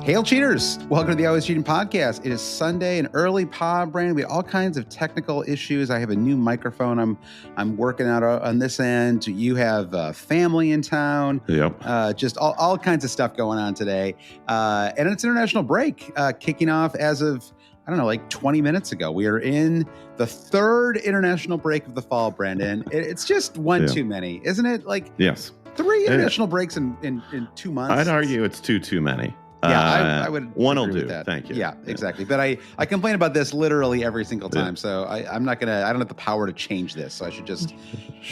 Hail cheaters! Welcome to the Always Cheating Podcast. It is Sunday, an early pod, Brandon. We had all kinds of technical issues. I have a new microphone I'm working out on this end. You have family in town. Yep. Just all kinds of stuff going on today. And it's international break kicking off as of, I don't know, like 20 minutes ago. We are in the third international break of the fall, Brandon. It's just one too many, isn't it? Like, yes. 3 international breaks in 2 months. I'd argue it's too many. Yeah, I would. One will do. Thank you. Yeah, exactly. But I complain about this literally every single time. So I'm not gonna. I don't have the power to change this. So I should just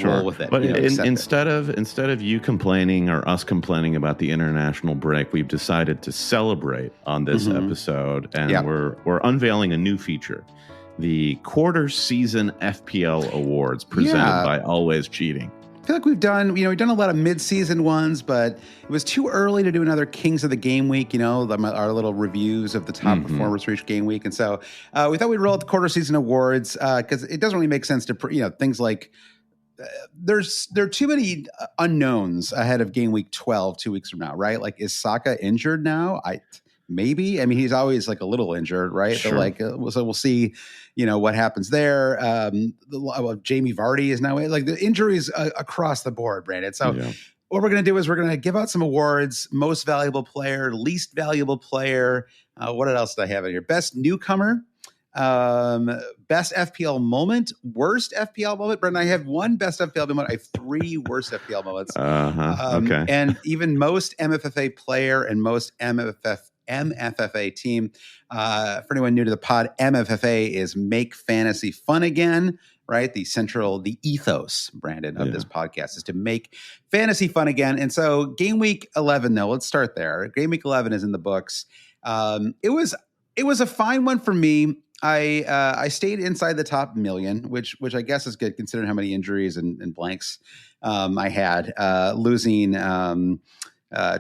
roll with it. But instead of you complaining or us complaining about the international break, we've decided to celebrate on this episode, and we're unveiling a new feature, the Quarter-Season FPL Awards presented by Always Cheating. I feel like we've done a lot of mid-season ones, but it was too early to do another Kings of the Game Week, our little reviews of the top performers for each game week. And so we thought we'd roll out the Quarter-Season Awards because it doesn't really make sense to, things like there are too many unknowns ahead of game week 12 2 weeks from now, right? Like, is Saka injured now? Maybe. I mean, he's always like a little injured, right? Sure. So we'll see, what happens there. Jamie Vardy is now like the injuries across the board, Brandon. So what we're going to do is we're going to give out some awards: most valuable player, least valuable player. What else did I have in here? Best newcomer, best FPL moment, worst FPL moment. Brandon, I have one best FPL moment. I have 3 worst FPL moments. Okay. And even most MFFA player and most MFFA team. For anyone new to the pod, MFFA is Make Fantasy Fun Again, right? The ethos, Brandon, of this podcast is to make fantasy fun again. And so game week 11, though, let's start there. Game week 11 is in the books. It was a fine one for me. I stayed inside the top million, which I guess is good considering how many injuries and blanks I had, losing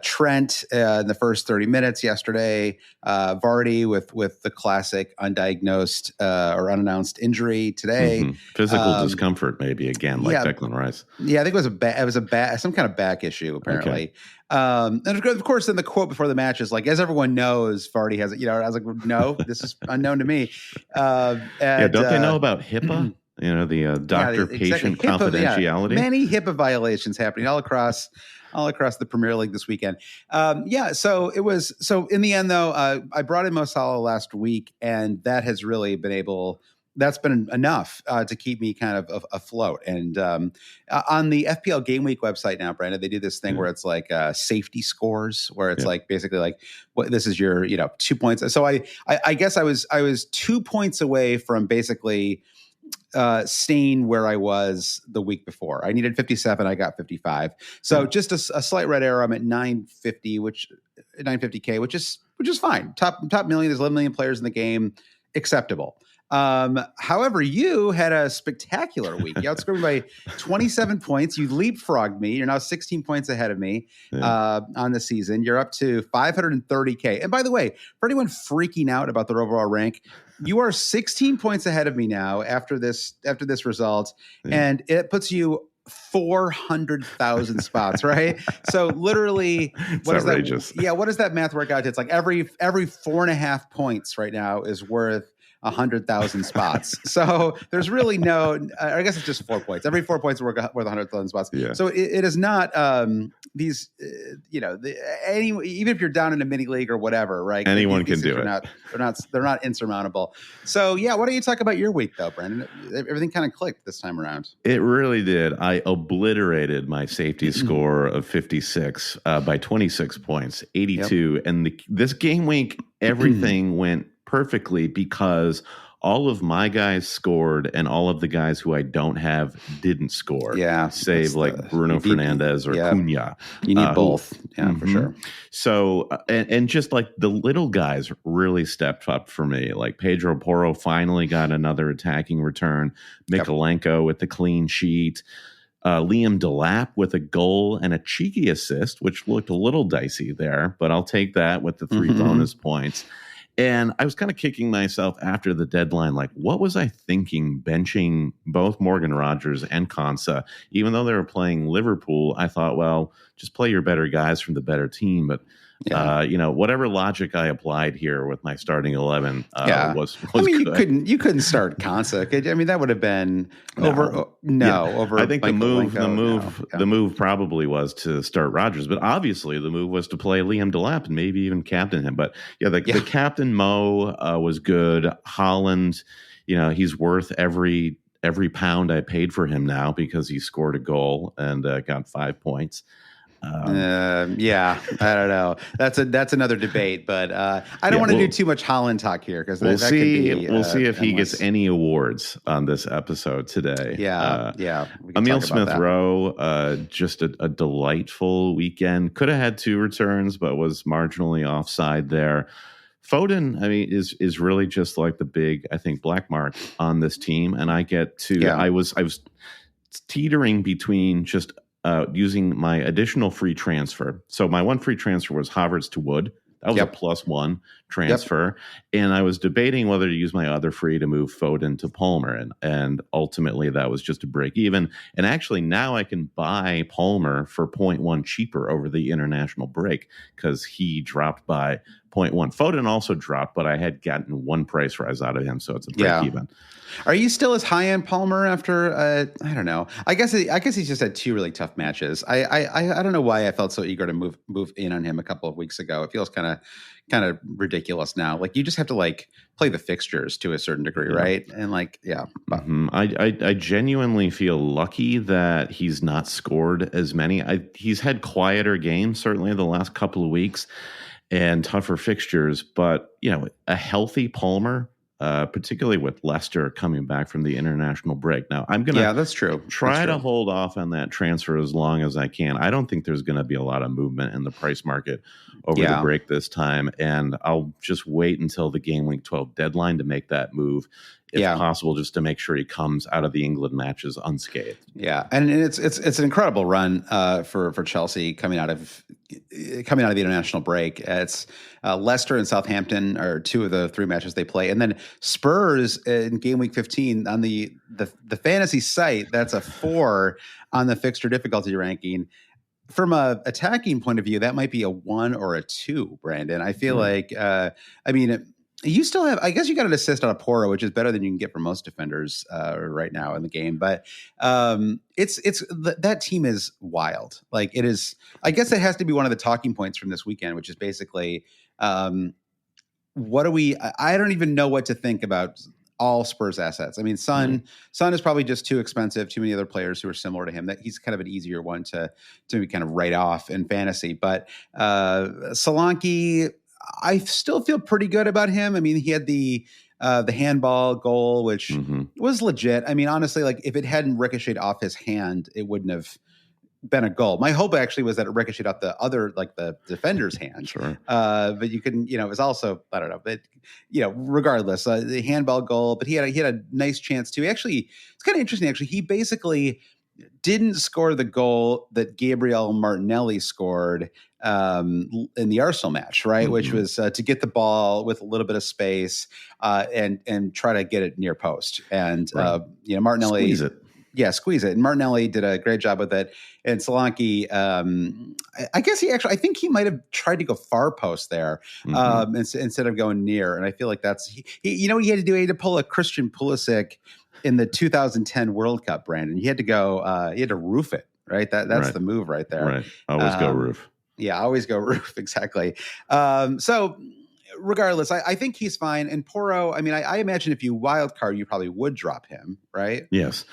Trent in the first 30 minutes yesterday, Vardy with the classic undiagnosed or unannounced injury today. Physical discomfort, maybe again, like Declan Rice. Yeah, I think it was some kind of back issue apparently. Okay. And of course, then the quote before the match is like, as everyone knows, Vardy has it. I was like, no, this is unknown to me. Don't they know about HIPAA? The doctor-patient confidentiality. Many HIPAA violations happening all across the Premier League this weekend. So it was. So in the end, though, I brought in Mo Salah last week, and that has really been that's been enough to keep me kind of afloat. And on the FPL Game Week website now, Brandon, they do this thing where it's like safety scores, where it's like basically like, what this is your 2 points. So I guess I was 2 points away from basically staying where I was the week before. I needed 57. I got 55. So just a slight red arrow. I'm at 950, 950K, which is fine. Top million. There's 11 million players in the game. Acceptable. However, you had a spectacular week. You outscored me by 27 points. You leapfrogged me. You're now 16 points ahead of me on the season. You're up to 530K. And by the way, for anyone freaking out about the overall rank, you are 16 points ahead of me now after this result, and it puts you 400,000 spots, right? So literally, what is outrageous. What does that math work out to? It's like every 4.5 points right now is worth 100,000 spots. So there's really I guess it's just 4 points. Every 4 points worth 100,000 spots. Yeah. So it is not these, even if you're down in a mini league or whatever, right? Anyone can do it. They're not insurmountable. So why don't you talk about your week though, Brandon? Everything kind of clicked this time around. It really did. I obliterated my safety score of 56 by 26 points, 82. Yep. And this game week, everything went perfectly because all of my guys scored and all of the guys who I don't have didn't score. Yeah. Save like Bruno Fernandes or Cunha. You need both. For sure. So, and just like the little guys really stepped up for me. Like Pedro Porro finally got another attacking return. Mikolenko with the clean sheet. Liam Delap with a goal and a cheeky assist, which looked a little dicey there, but I'll take that with the 3 bonus points. And I was kind of kicking myself after the deadline, like, what was I thinking benching both Morgan Rogers and Konsa? Even though they were playing Liverpool, I thought, well, just play your better guys from the better team. But whatever logic I applied here with my starting 11 was I mean, good. you couldn't start Konsa. I mean, that would have been over. Over. I think Michael the move probably was to start Rodgers, but obviously the move was to play Liam Delap and maybe even captain him. But the captain Mo was good. Holland, he's worth every pound I paid for him now because he scored a goal and got 5 points. I don't know. That's another debate, but I don't want to do too much Holland talk here because we'll see if he gets any awards on this episode today. Emile Smith-Rowe, just a delightful weekend. Could have had 2 returns, but was marginally offside there. Foden, I mean, is really just like the big, I think, black mark on this team, and I get to. I was teetering between just. Using my additional free transfer. So my one free transfer was Havertz to Wood. That was a +1 transfer. And I was debating whether to use my other free to move Foden to Palmer. And ultimately that was just a break even. And actually now I can buy Palmer for 0.1 cheaper over the international break because he dropped by 0.1. Foden also dropped, but I had gotten 1 price rise out of him. So it's a break even. Are you still as high on Palmer after? I don't know. I guess he's just had 2 really tough matches. I don't know why I felt so eager to move in on him a couple of weeks ago. It feels kind of ridiculous now. Like you just have to play the fixtures to a certain degree, right? And I genuinely feel lucky that he's not scored as many. He's had quieter games certainly the last couple of weeks and tougher fixtures, but a healthy Palmer. Particularly with Leicester coming back from the international break. Now, I'm going to that's true. Try to hold off on that transfer as long as I can. I don't think there's going to be a lot of movement in the price market over the break this time, and I'll just wait until the game week 12 deadline to make that move, if possible, just to make sure he comes out of the England matches unscathed. Yeah, and it's an incredible run for Chelsea coming out of the international break. It's Leicester and Southampton are 2 of the 3 matches they play, and then Spurs in game week 15 on the fantasy site. That's a 4 on the fixture difficulty ranking. From a attacking point of view, that might be a 1 or a 2, Brandon. I feel like, you still have, I guess you got an assist on a Porro, which is better than you can get from most defenders right now in the game. But that team is wild. Like it is, I guess it has to be one of the talking points from this weekend, which is basically, I don't even know what to think about all Spurs assets. I mean, Son is probably just too expensive. Too many other players who are similar to him. That he's kind of an easier one to kind of write off in fantasy. But Solanke, I still feel pretty good about him. I mean, he had the handball goal, which was legit. I mean, honestly, like if it hadn't ricocheted off his hand, it wouldn't have been a goal. My hope actually was that it ricocheted off the other, like the defender's hand. Sure. But you couldn't, it was also, I don't know, but regardless, the handball goal, but he had a nice chance too. Actually, it's kind of interesting. Actually, he basically didn't score the goal that Gabriel Martinelli scored in the Arsenal match, right? Which was to get the ball with a little bit of space and try to get it near post. And Martinelli squeeze it. Yeah, squeeze it. And Martinelli did a great job with it. And Solanke, I guess I think he might have tried to go far post there instead of going near. And I feel like that's, he had to pull a Christian Pulisic in the 2010 World Cup, Brandon. He had to go, he had to roof it, right? That's the move right there. Right. Always go roof. Yeah, always go roof. Exactly. So regardless, I think he's fine. And Porro, I mean, I imagine if you wild card, you probably would drop him, right? Yes,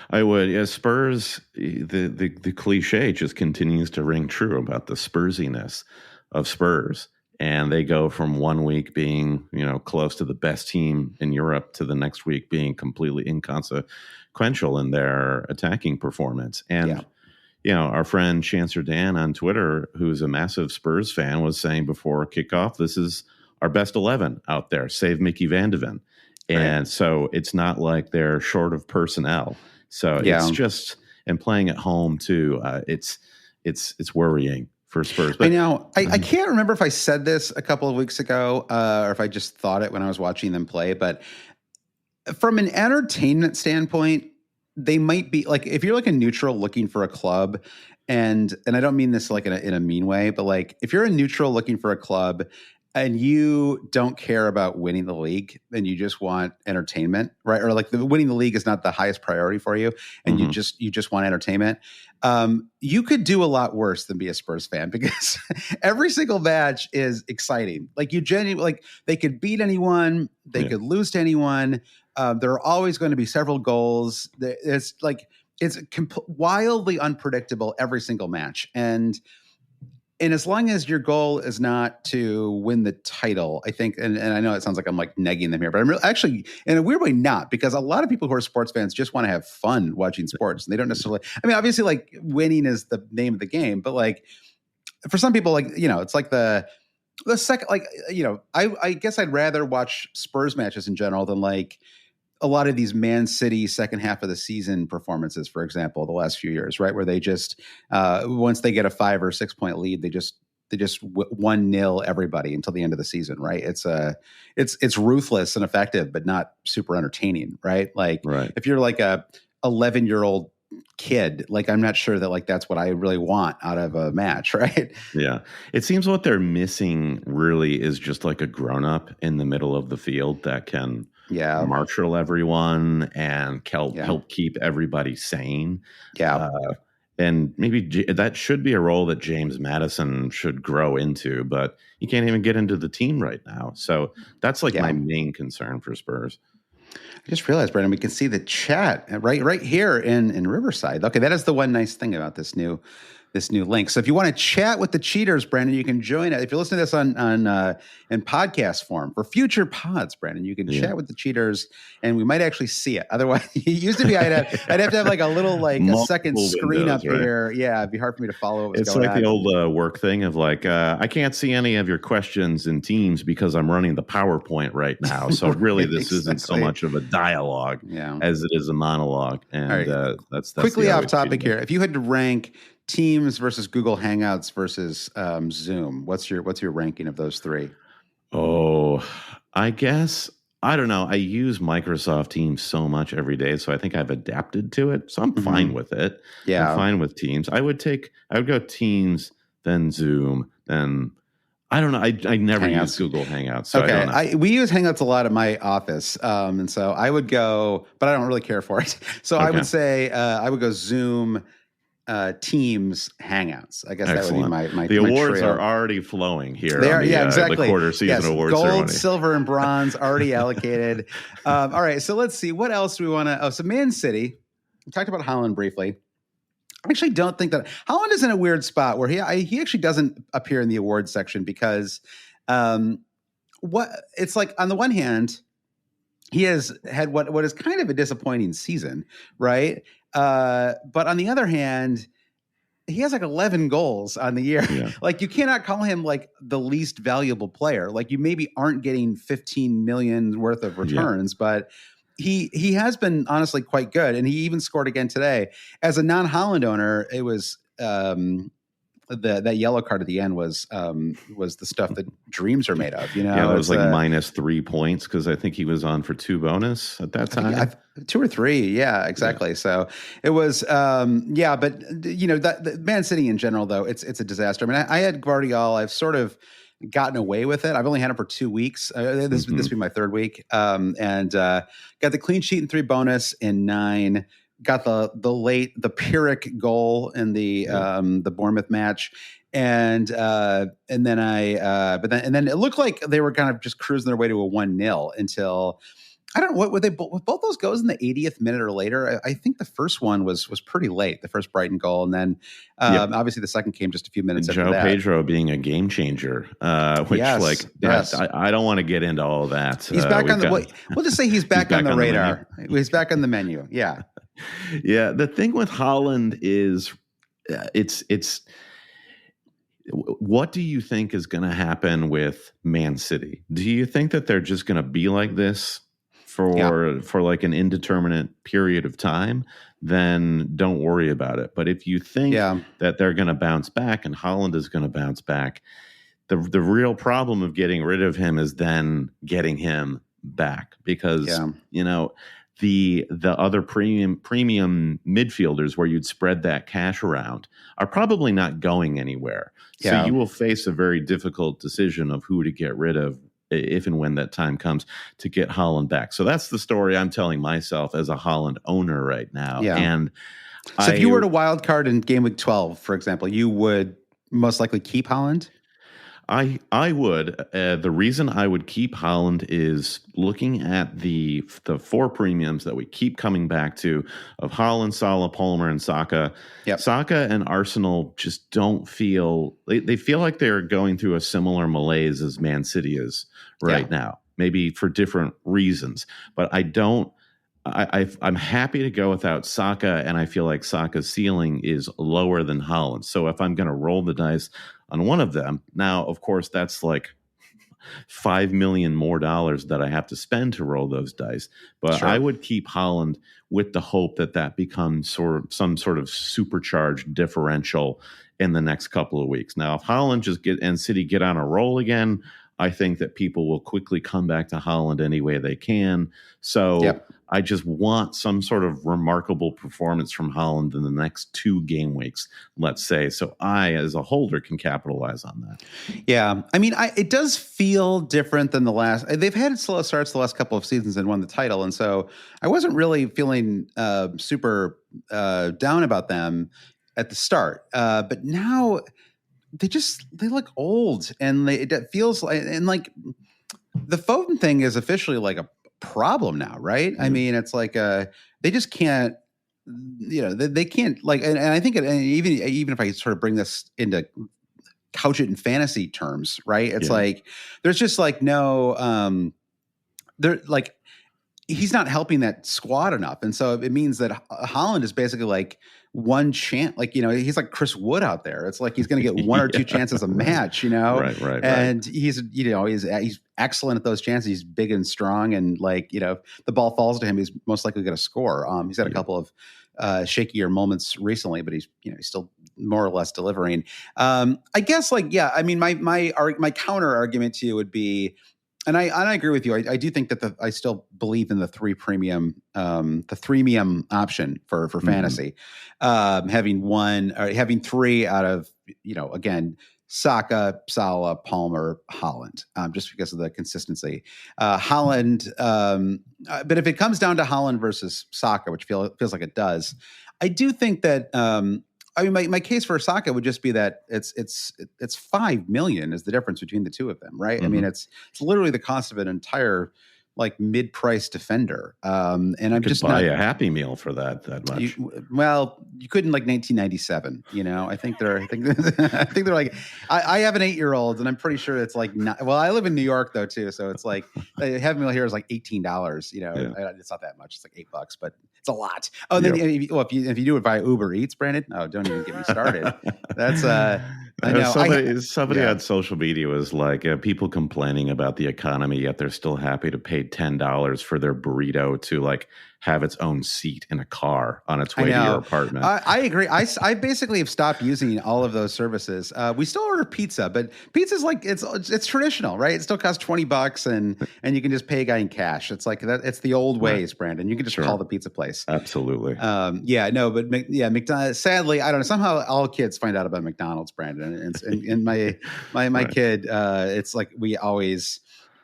I would. Yeah, Spurs, the cliche just continues to ring true about the Spursiness of Spurs. And they go from one week being, close to the best team in Europe to the next week being completely inconsequential in their attacking performance. And, our friend Chancer Dan on Twitter, who's a massive Spurs fan, was saying before kickoff, this is our best 11 out there, save Mickey Van de Ven. And so it's not like they're short of personnel. So it's just, and playing at home too, it's worrying for Spurs. But I can't remember if I said this a couple of weeks ago or if I just thought it when I was watching them play, but from an entertainment standpoint, they might be like, if you're like a neutral looking for a club and I don't mean this like in a mean way, but like if you're a neutral looking for a club and you don't care about winning the league and you just want entertainment, right? Or like winning the league is not the highest priority for you, and you just want entertainment. You could do a lot worse than be a Spurs fan, because every single match is exciting. Like you genuinely, like they could beat anyone, they could lose to anyone. There are always going to be several goals. It's like wildly unpredictable every single match, and as long as your goal is not to win the title, I think, and I know it sounds like I'm like negging them here, but I'm actually, in a weird way, not, because a lot of people who are sports fans just want to have fun watching sports, and they don't necessarily, I mean, obviously, like winning is the name of the game, but like for some people, like, it's like the second, like, I guess I'd rather watch Spurs matches in general than like a lot of these Man City second half of the season performances, for example, the last few years, right? Where they just, once they get a 5 or 6 point lead, they just 1-0 everybody until the end of the season, right? It's ruthless and effective, but not super entertaining, right? Like if you're like a 11-year-old kid, like I'm not sure that like that's what I really want out of a match, right? Yeah. It seems what they're missing really is just like a grown-up in the middle of the field that can marshal everyone and help keep everybody sane. And maybe that should be a role that James Madison should grow into, but he can't even get into the team right now. So that's like my main concern for Spurs. I just realized, Brandon, we can see the chat right here in Riverside. Okay, that is the one nice thing about this new link. So if you want to chat with the cheaters, Brandon, you can join it. If you're listening to this on in podcast form for future pods, Brandon, you can chat with the cheaters, and we might actually see it. Otherwise, it used to be I'd have to have like a little like a second screen up here. Yeah, it'd be hard for me to follow what was going on. It's like the old work thing of like I can't see any of your questions in Teams because I'm running the PowerPoint right now. So really, this isn't so much of a dialogue as it is a monologue. And that's quickly off topic here. If you had to rank Teams versus Google Hangouts versus Zoom, what's your ranking of those three? Oh, I guess, I don't know. I use Microsoft Teams so much every day, so I think I've adapted to it. So I'm fine with it. Yeah, I'm fine with Teams. I would go Teams, then Zoom, then I don't know. I never use Google Hangouts. So okay, I don't know. We use Hangouts a lot at my office, and so I would go, but I don't really care for it. So I would say I would go Zoom, Teams, Hangouts. I guess that would be my The awards trio. are already flowing here. They are, exactly. The quarter-season awards gold, ceremony. Silver, and bronze already allocated. All right, so let's see. What else do we want to... Oh, so Man City. We talked about Haaland briefly. I actually don't think that... Haaland is in a weird spot where he actually doesn't appear in the awards section because it's like, on the one hand, he has had what is kind of a disappointing season, right? But on the other hand, he has like 11 goals on the year. Yeah. Like you cannot call him like the least valuable player. Like you maybe aren't getting 15 million worth of returns, but he has been honestly quite good. And he even scored again today. As a non-Haaland owner, it was that yellow card at the end was the stuff that dreams are made of, you know? Yeah, it was like minus 3 points because I think he was on for 2 bonus at that time. 2 or 3, yeah, exactly. Yeah. So it was, but you know, the Man City in general, though, it's a disaster. I mean, I had Guardiola. I've sort of gotten away with it. I've only had him for 2 weeks. This will be my 3rd week, and got the clean sheet and 3 bonus in 9. Got the Pyrrhic goal in the Bournemouth match, and then it looked like they were kind of just cruising their way to a 1-0 until I don't know what were both those goes in the 80th minute or later. I think the first one was pretty late, the first Brighton goal, and then obviously the second came just a few minutes after that. João Pedro being a game changer, which I don't want to get into all of that. He's back on we'll just say he's back on the radar. He's back on the menu. Yeah. Yeah, the thing with Haaland is it's what do you think is going to happen with Man City? Do you think that they're just going to be like this for like an indeterminate period of time? Then don't worry about it. But if you think that they're going to bounce back and Haaland is going to bounce back, the real problem of getting rid of him is then getting him back because you know, the other premium midfielders where you'd spread that cash around are probably not going anywhere. So Yeah. you will face a very difficult decision of who to get rid of if and when that time comes to get Haaland back. So that's the story I'm telling myself as a Haaland owner right now. Yeah. And so if you were to wild card in game week 12, for example, you would most likely keep Haaland? I would. The reason I would keep Haaland is looking at the four premiums that we keep coming back to of Haaland, Salah, Palmer, and Saka. Yep. Saka and Arsenal just don't feel they feel like they're going through a similar malaise as Man City is right now. Maybe for different reasons, but I don't. I'm happy to go without Saka, and I feel like Saka's ceiling is lower than Haaland. So if I'm going to roll the dice on one of them, now of course that's like $5 million more that I have to spend to roll those dice. But I would keep Haaland with the hope that becomes some sort of supercharged differential in the next couple of weeks. Now, if Haaland and City get on a roll again, I think that people will quickly come back to Haaland any way they can. So I just want some sort of remarkable performance from Haaland in the next 2 game weeks, let's say. So I, as a holder, can capitalize on that. Yeah. I mean, it does feel different than the last. They've had slow starts the last couple of seasons and won the title. And so I wasn't really feeling super down about them at the start. But now they look old, and it feels like, and like the Foden thing is officially like a problem now, right? I mean, it's like they just can't, they can't like, and I think even if I sort of bring this into couch it in fantasy terms, right? It's like there's just like no, they're like he's not helping that squad enough, and so it means that Haaland is basically like one chance, like he's like Chris Wood out there. It's like he's going to get one or two chances a match, right. And he's he's excellent at those chances. He's big and strong, and like if the ball falls to him, he's most likely going to score. He's had a couple of shakier moments recently, but he's still more or less delivering. I guess I mean my counter argument to you would be. And I agree with you. I do think that I still believe in the three premium option for fantasy, having 3 out of again Saka, Salah, Palmer, Haaland, just because of the consistency. Haaland, but if it comes down to Haaland versus Saka, which feels like it does, I do think that. I mean, my case for Saka would just be that it's 5 million is the difference between the two of them, right? Mm-hmm. I mean, it's literally the cost of an entire like mid-price defender. And I'm just buy a Happy Meal for that much. You couldn't like 1997. I think they're like I have an 8-year-old, and I'm pretty sure it's like not, well, I live in New York though too, so it's like a Happy Meal here is like $18. It's not that much. It's like $8, but it's a lot. Oh, and then if you do it via Uber Eats, Brandon, don't even get me started. That's I know. Somebody on social media was like, people complaining about the economy, yet they're still happy to pay $10 for their burrito to like have its own seat in a car on its way to your apartment. I agree. I basically have stopped using all of those services. We still order pizza, but pizza's like it's traditional, right? It still costs $20, and you can just pay a guy in cash. It's like that. It's the old ways, Brandon. You can just call the pizza place. Absolutely. McDonald's. Sadly, I don't know. Somehow all kids find out about McDonald's, Brandon, and my kid. It's like we always.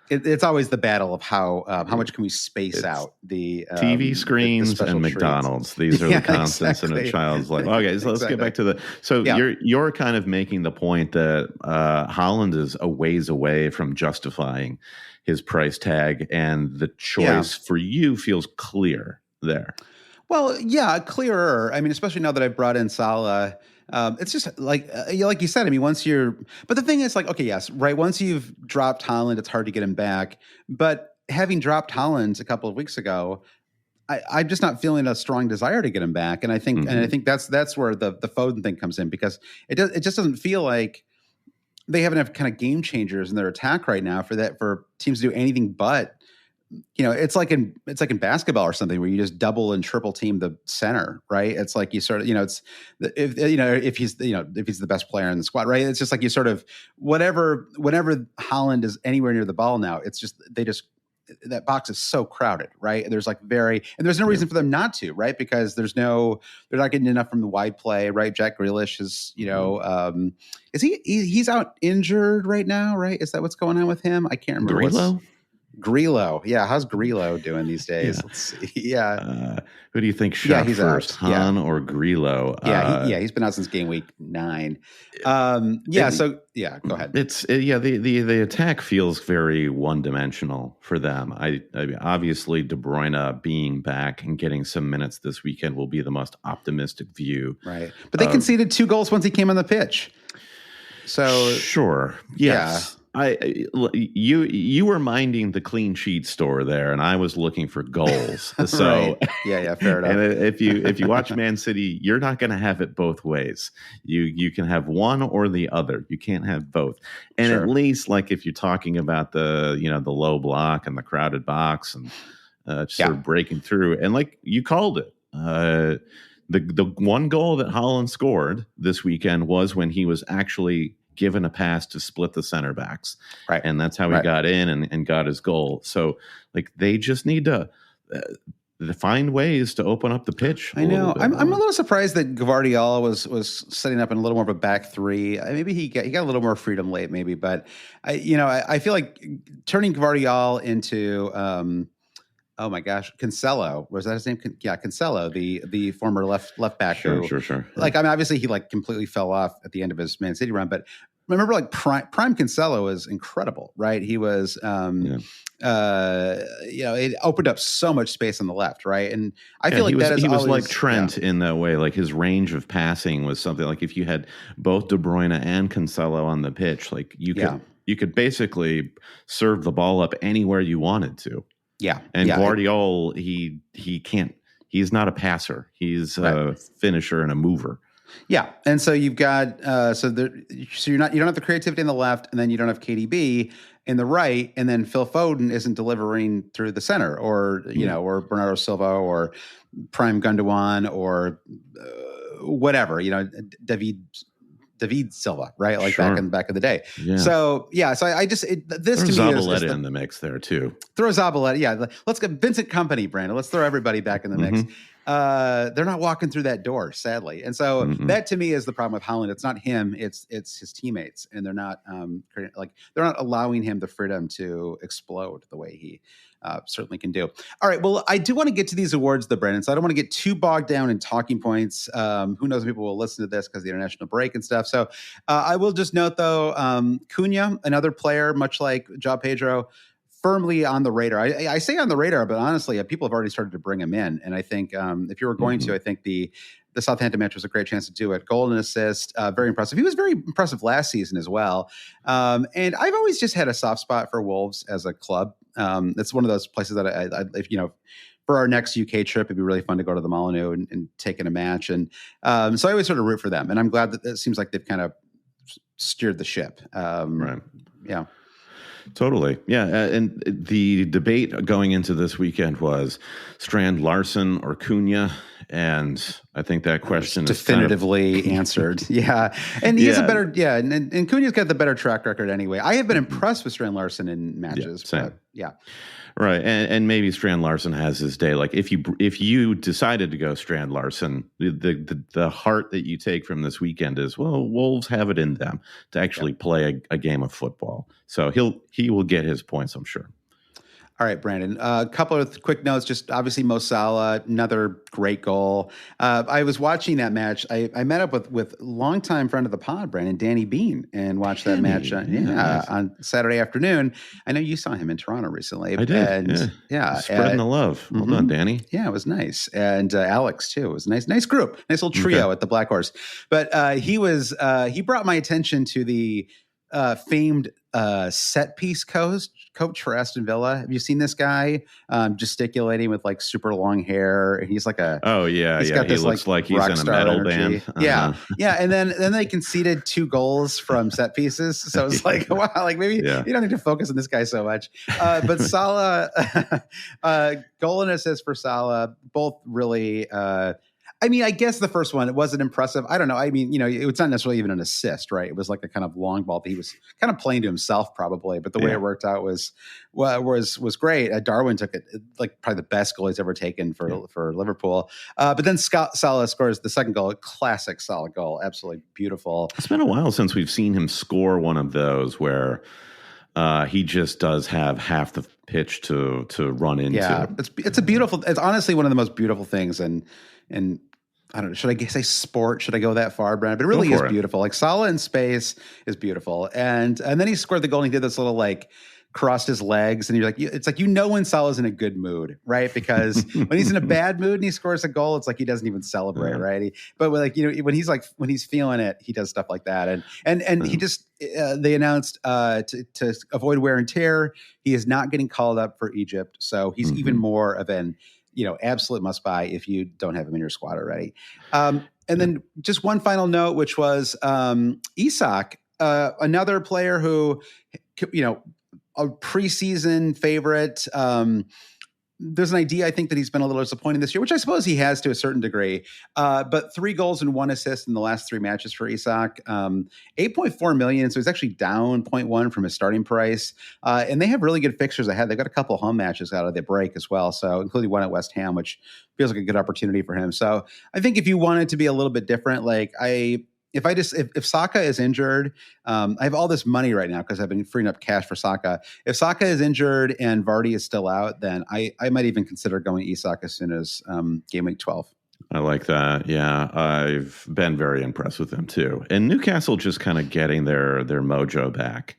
It's always the battle of how much can we space out the TV screens and McDonald's. These are the constants in a child's life. Okay, so let's get back to the. So you're kind of making the point that Haaland is a ways away from justifying his price tag, and the choice for you feels clear there. Well, yeah, clearer. I mean, especially now that I brought in Salah. It's just like you said. I mean, but the thing is, like, okay, yes, right. Once you've dropped Haaland, it's hard to get him back. But having dropped Haaland a couple of weeks ago, I'm just not feeling a strong desire to get him back. And I think, that's where the Foden thing comes in, because it just doesn't feel like they have enough kind of game changers in their attack right now for teams to do anything but. It's like in basketball or something where you just double and triple team the center, right? It's like you sort of, if he's the best player in the squad, right? It's just like you sort of whenever Haaland is anywhere near the ball now, it's just they just that box is so crowded, right? And there's there's no reason for them not to, right? Because they're not getting enough from the wide play, right? Jack Grealish is, is he's out injured right now, right? Is that what's going on with him? I can't remember. Grillo. Yeah. How's Grillo doing these days? Yeah. Let's see. Yeah. Who do you think shot first, out. Han or Grillo? He's been out since game week 9. Go ahead. The attack feels very one-dimensional for them. I mean, obviously De Bruyne being back and getting some minutes this weekend will be the most optimistic view. Right. But they conceded 2 goals once he came on the pitch. So sure. Yes. Yeah. You were minding the clean sheet store there, and I was looking for goals. So right. Yeah, fair enough. And if you watch Man City, you're not going to have it both ways. You can have one or the other. You can't have both. And At least, like, if you're talking about the low block and the crowded box and sort of breaking through, and like you called it, the one goal that Haaland scored this weekend was when he was actually given a pass to split the center backs. Right. And that's how he got in and got his goal. So like they just need to find ways to open up the pitch. I know. I'm a little surprised that Gvardiol was setting up in a little more of a back 3. Maybe he got a little more freedom late, maybe, but I feel like turning Gvardiol into oh my gosh, Cancelo, was that his name? Cancelo, the former left back. Sure. Like, I mean, obviously he completely fell off at the end of his Man City run, but remember, like prime Cancelo was incredible, right? He was, it opened up so much space on the left, right? And I feel like he was like Trent in that way. Like his range of passing was something like if you had both De Bruyne and Cancelo on the pitch, like you could basically serve the ball up anywhere you wanted to. Yeah. And Guardiola, he can't. He's not a passer. He's a finisher and a mover. Yeah, and so you've got you don't have the creativity in the left, and then you don't have KDB in the right, and then Phil Foden isn't delivering through the center, or or Bernardo Silva, or Prime Gundogan, or whatever, David Silva, right? Like back in the day. Yeah. So I just this to me is Zabaleta in the mix there too. Throw Zabaleta, yeah. Let's get Vincent Kompany, Brandon. Let's throw everybody back in the mix. They're not walking through that door, sadly, and so that to me is the problem with Haaland. It's not him; it's his teammates, and they're not they're not allowing him the freedom to explode the way he certainly can do. All right. Well, I do want to get to these awards, though, Brandon. So I don't want to get too bogged down in talking points. Who knows if people will listen to this because of the international break and stuff. So I will just note, though, Cunha, another player, much like João Pedro, firmly on the radar. I say on the radar, but honestly, people have already started to bring him in. And I think if you were going to, I think the Southampton match was a great chance to do it. Goal and assist, very impressive. He was very impressive last season as well. And I've always just had a soft spot for Wolves as a club. It's one of those places that if for our next UK trip, it'd be really fun to go to the Molineux and take in a match. And so I always sort of root for them. And I'm glad that it seems like they've kind of steered the ship. Right. Yeah. Totally. Yeah. And the debate going into this weekend was Strand Larson or Cunha. And I think that question is definitively answered. Yeah. And he has a better, and Cunha's got the better track record anyway. I have been impressed with Strand Larson in matches. Same. But right. And maybe Strand Larson has his day. Like if you decided to go Strand Larson, the heart that you take from this weekend is, well, Wolves have it in them to actually play a game of football. So he will get his points, I'm sure. All right, Brandon. A couple of quick notes. Just obviously Mo Salah, another great goal. I was watching that match. I met up with longtime friend of the pod, Brandon, Danny Bean, and watched that match. On Saturday afternoon. I know you saw him in Toronto recently. I did. And, spreading the love. Well done, Danny. Yeah, it was nice, and Alex too. It was a nice group, nice little trio at the Black Horse. But he brought my attention to the famed set piece coach for Aston Villa. Have you seen this guy gesticulating with like super long hair? He's like he looks like he's in a metal band. Yeah. And then they conceded 2 goals from set pieces. So it's like, wow, like maybe you don't need to focus on this guy so much. But Salah, goal and assist for Salah, both really. I mean, I guess the first one, it wasn't impressive. I don't know. I mean, it's not necessarily even an assist, right? It was like a kind of long ball that he was kind of playing to himself probably, but the way it worked out was great. Darwin took it, like probably the best goal he's ever taken for Liverpool. But then Salah scores the second goal, a classic Salah goal, absolutely beautiful. It's been a while since we've seen him score one of those where he just does have half the pitch to run into. Yeah, it's honestly one of the most beautiful things. And I don't know, should I say sport? Should I go that far, Brandon? But it really is beautiful. Like Salah in space is beautiful. And then he scored the goal and he did this little like crossed his legs, and you're like, it's like, when Salah's in a good mood, right? Because when he's in a bad mood and he scores a goal, it's like he doesn't even celebrate, right? But when he's feeling it, he does stuff like that. And he just they announced to avoid wear and tear, he is not getting called up for Egypt, so he's even more of an absolute must buy if you don't have him in your squad already. And then just one final note, which was Isak, another player who a preseason favorite. There's an idea, I think, that he's been a little disappointing this year, which I suppose he has to a certain degree. But 3 goals and 1 assist in the last 3 matches for Isak. 8.4 million, so he's actually down 0.1 from his starting price. And they have really good fixtures ahead. They've got a couple of home matches out of the break as well, so including one at West Ham, which feels like a good opportunity for him. So I think if you wanted to be a little bit different, like if Saka is injured, I have all this money right now because I've been freeing up cash for Saka. If Saka is injured and Vardy is still out, then I might even consider going Isak as soon as game week 12. I like that. Yeah, I've been very impressed with them too. And Newcastle just kind of getting their mojo back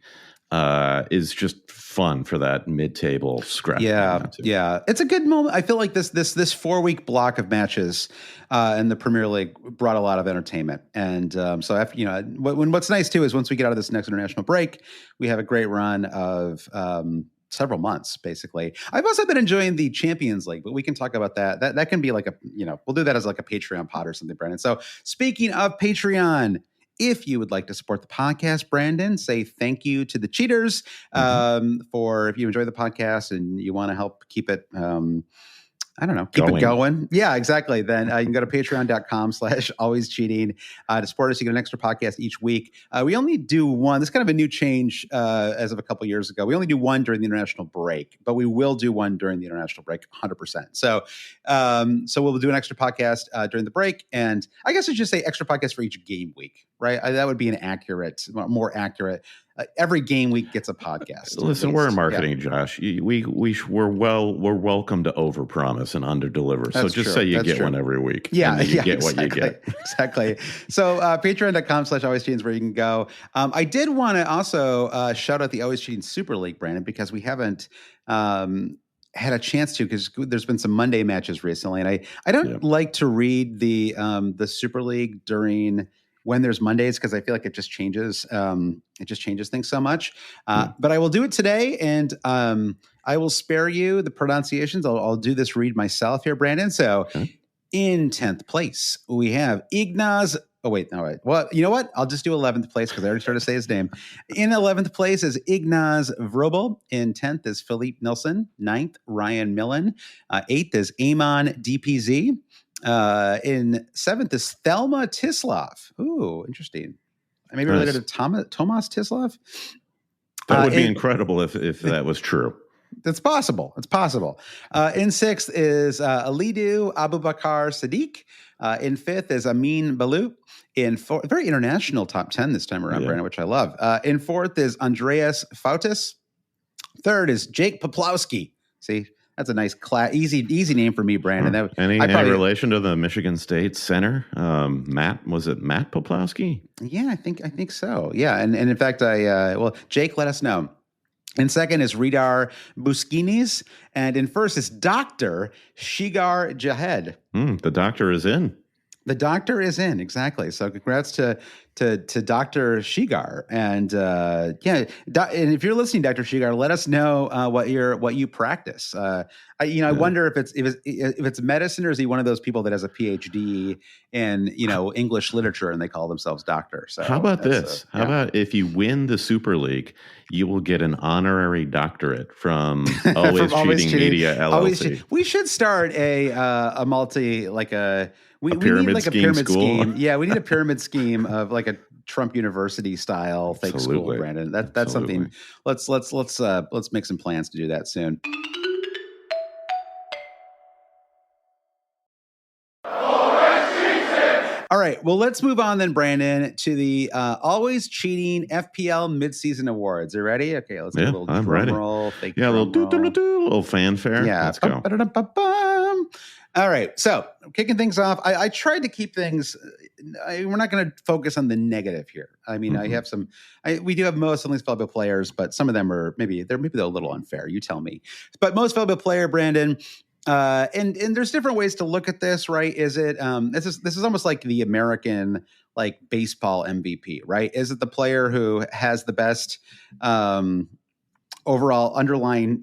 is just fun for that mid-table scrap. Yeah, it's a good moment. I feel like this 4-week block of matches in the Premier League brought a lot of entertainment, and so after, what's nice too is once we get out of this next international break, we have a great run of several months basically. I've also been enjoying the Champions League, but we can talk about that. That can be like we'll do that as like a Patreon pod or something, Brandon. So speaking of Patreon, if you would like to support the podcast, Brandon, say thank you to the cheaters for if you enjoy the podcast and you want to help keep it, keep it going. Yeah, exactly. Then you can go to patreon.com/alwayscheating to support us. You get an extra podcast each week. We only do one. This is kind of a new change as of a couple years ago. We only do one during the international break, but we will do one during the international break 100%. So we'll do an extra podcast during the break. And I guess I should say extra podcast for each game week, right? That would be more accurate. Every game week gets a podcast. Listen, we're in marketing, Josh. We're welcome to overpromise and underdeliver. So just say you get one every week. Yeah, you get what you get. Exactly. So patreon.com/alwayscheating is where you can go. I did want to also shout out the Always Cheating Super League, Brandon, because we haven't had a chance to, because there's been some Monday matches recently, and I don't like to read the Super League during when there's Mondays, because I feel like it just changes things so much. But I will do it today, and I will spare you the pronunciations. I'll do this read myself here, Brandon. So in 10th place, we have Ignaz. Oh, wait. All right. Well, you know what? I'll just do 11th place because I already started to say his name. In 11th place is Ignaz Vrobel. In 10th is Philippe Nilsson. 9th, Ryan Millen. 8th is Amon DPZ. In 7th is Thelma Tislov. Ooh, interesting. Maybe related to Tomas Tislov. That would be incredible if that was true. It's possible. It's possible. In 6th is Alidu Abubakar Sadiq. In 5th is Amin Balut. In 4th, very international top 10 this time around, Brandon, which I love. In 4th is Andreas Fautis. 3rd is Jake Poplawski. See? That's a nice, easy name for me, Brandon. Any relation to the Michigan State center, Matt? Was it Matt Poplawski? Yeah, I think so. Yeah, and in fact, Jake, let us know. In 2nd is Ridar Buskinis, and in 1st is Dr. Shigar Jahed. The doctor is in. The doctor is in, exactly. So congrats to Dr. Shigar, and and if you're listening, Dr. Shigar, let us know what you practice. I wonder if it's medicine, or is he one of those people that has a PhD in English literature and they call themselves doctor? So how about this? How about if you win the Super League, you will get an honorary doctorate from Always Cheating Media LLC. We should start a multi We need like a pyramid scheme. Yeah, we need a pyramid scheme of like a Trump University style fake school, Brandon. That's something. Let's make some plans to do that soon. All right. Well, let's move on then, Brandon, to the always cheating FPL midseason awards. Are you ready? Okay, let's do a little drum roll. Fake a little fanfare. Yeah, let's go. All right. So kicking things off, I tried to keep things. We're not going to focus on the negative here. I mean, I have some. We do have most of these valuable players, but some of them are maybe they're a little unfair. You tell me. But most valuable player, Brandon. And there's different ways to look at this, right? Is it this is almost like the American like baseball MVP, right? Is it the player who has the best overall underlying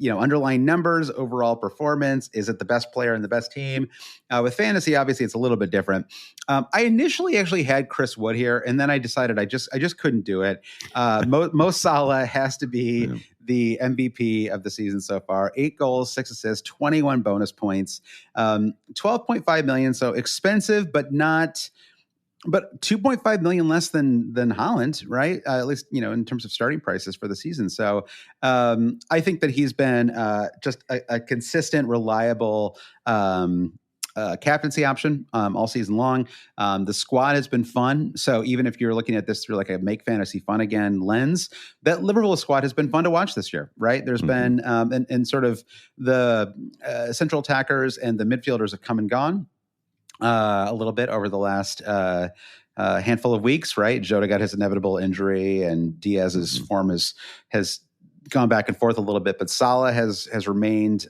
numbers, overall performance? Is it the best player in the best team? With fantasy, obviously, it's a little bit different. I initially actually had Chris Wood here, and then I decided I just couldn't do it. Mo Salah has to be the MVP of the season so far. 8 goals, 6 assists, 21 bonus points, 12.5 million. So expensive, but 2.5 million less than Haaland, right? At least, in terms of starting prices for the season. So I think that he's been just a consistent, reliable captaincy option all season long. The squad has been fun. So even if you're looking at this through like a make fantasy fun again lens, that Liverpool squad has been fun to watch this year, right? There's been, and sort of the central attackers and the midfielders have come and gone a little bit over the last handful of weeks, right? Jota got his inevitable injury, and Diaz's form has gone back and forth a little bit, but Salah has remained.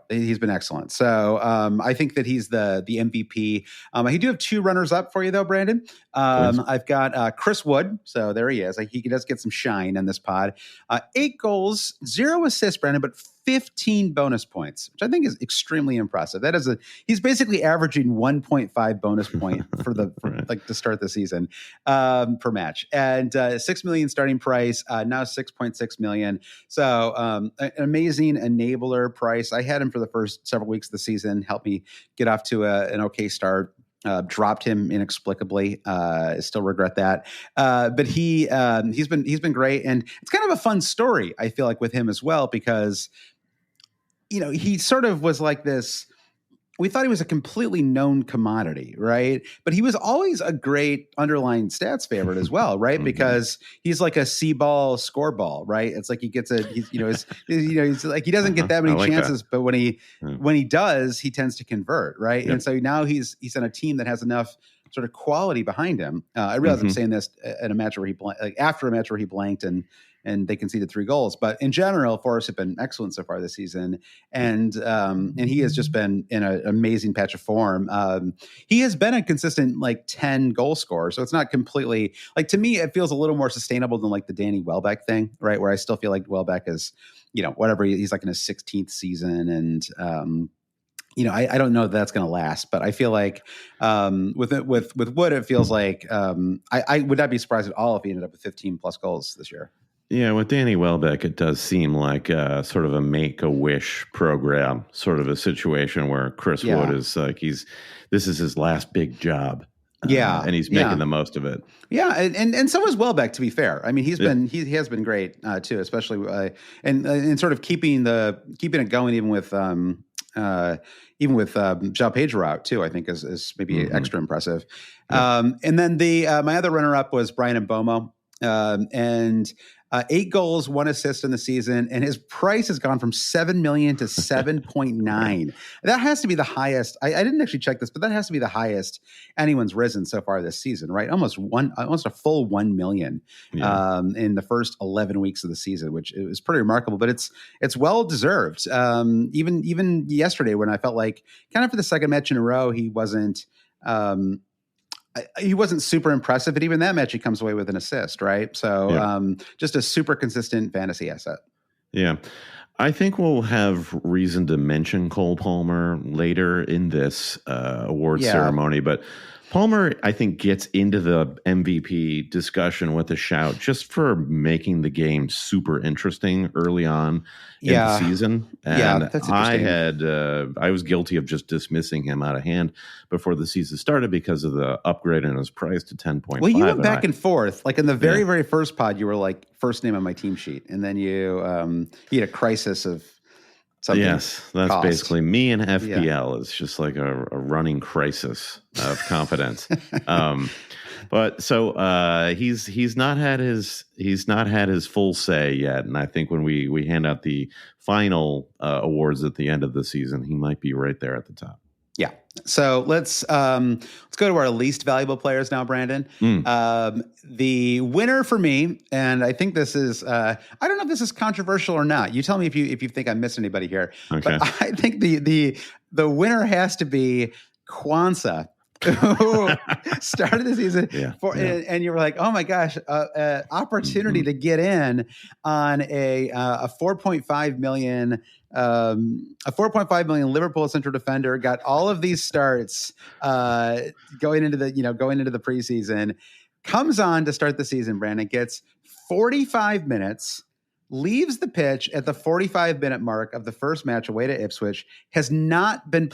He's been excellent. So I think that he's the MVP. I do have 2 runners up for you though, Brandon. I've got Chris Wood. So there he is. He does get some shine in this pod. 8 goals, 0 assists, Brandon, but 15 bonus points, which I think is extremely impressive. He's basically averaging 1.5 bonus point to start the season per match, and 6 million starting price, now 6.6 million. So an amazing enabler price. I had him for the first several weeks of the season, helped me get off to an okay start. Dropped him inexplicably. Still regret that. But he's been great, and it's kind of a fun story, I feel like, with him as well, because he sort of was like this. We thought he was a completely known commodity, right? But he was always a great underlying stats favorite as well, right? Because he's like a C-ball score ball, right? It's like he gets he's like, he doesn't get that many chances, but when he does, he tends to convert, right? Yep. And so now he's on a team that has enough sort of quality behind him. I realize I'm saying this at a match where after a match where he blanked and they conceded 3 goals. But in general, Forest have been excellent so far this season. And he has just been in an amazing patch of form. He has been a consistent 10 goal scorer. So it's not completely to me, it feels a little more sustainable than the Danny Welbeck thing, right? Where I still feel like Welbeck is, whatever, he's in his 16th season. And, I don't know that that's going to last, but I feel like with Wood, it feels like I would not be surprised at all if he ended up with 15 plus goals this year. Yeah, with Danny Welbeck, it does seem like sort of a make-a-wish program, sort of a situation where Chris Wood is this is his last big job. And he's making the most of it. Yeah, and so is Welbeck, to be fair. I mean, he has been great too, especially and sort of keeping it going even with João Pedro out too. I think is maybe extra impressive. Yeah. And then my other runner-up was Brian Mbomo, and 8 goals, 1 assist in the season, and his price has gone from 7 million to 7.9. That has to be the highest. I didn't actually check this, but that has to be the highest anyone's risen so far this season, right? Almost a full 1 million in the first 11 weeks of the season, which is pretty remarkable. But it's well deserved. Even yesterday, when I felt like kind of for the second match in a row, he wasn't super impressive, but even that match he comes away with an assist, right? So just a super consistent fantasy asset. Yeah. I think we'll have reason to mention Cole Palmer later in this award ceremony, but Palmer, I think, gets into the MVP discussion with a shout just for making the game super interesting early on in the season. And that's interesting. I was guilty of just dismissing him out of hand before the season started because of the upgrade in his price to 10.5. Well, you went back and forth. Like in the very, very first pod, you were like first name on my team sheet. And then you had a crisis of something. Yes, that's basically me and FPL. It's just like a running crisis of confidence. But so he's not had his full say yet, and I think when we hand out the final awards at the end of the season, he might be right there at the top. Yeah. So let's go to our least valuable players now, Brandon. The winner for me, and I think this is I don't know if this is controversial or not. You tell me if you think I missed anybody here. Okay. But I think the winner has to be Kwanzaa, who started the season and you were like, oh my gosh, opportunity to get in on a 4.5 million. A 4.5 million Liverpool central defender, got all of these starts going into the preseason, comes on to start the season. Brandon gets 45 minutes, leaves the pitch at the 45-minute mark of the first match away to Ipswich, has not been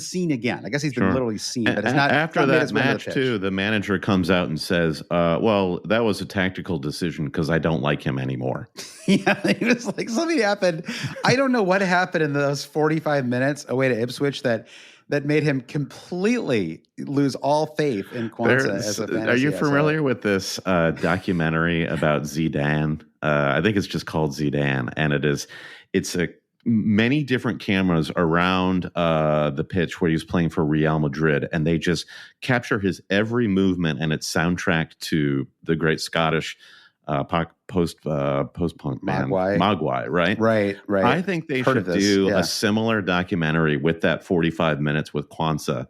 seen again. I guess he's been literally seen, but it's not after that match too. The manager comes out and says, well, that was a tactical decision because I don't like him anymore. Yeah, he was like, something happened. I don't know what happened in those 45 minutes away to Ipswich that made him completely lose all faith in Kwanzaa as a fantasy. Are you familiar with this documentary about Zidane? I think it's just called Zidane, and it's many different cameras around the pitch where he was playing for Real Madrid, and they just capture his every movement, and it's soundtracked to the great Scottish post-punk band Mogwai, right? Right. I think they should do a similar documentary with that 45 minutes with Kwanzaa,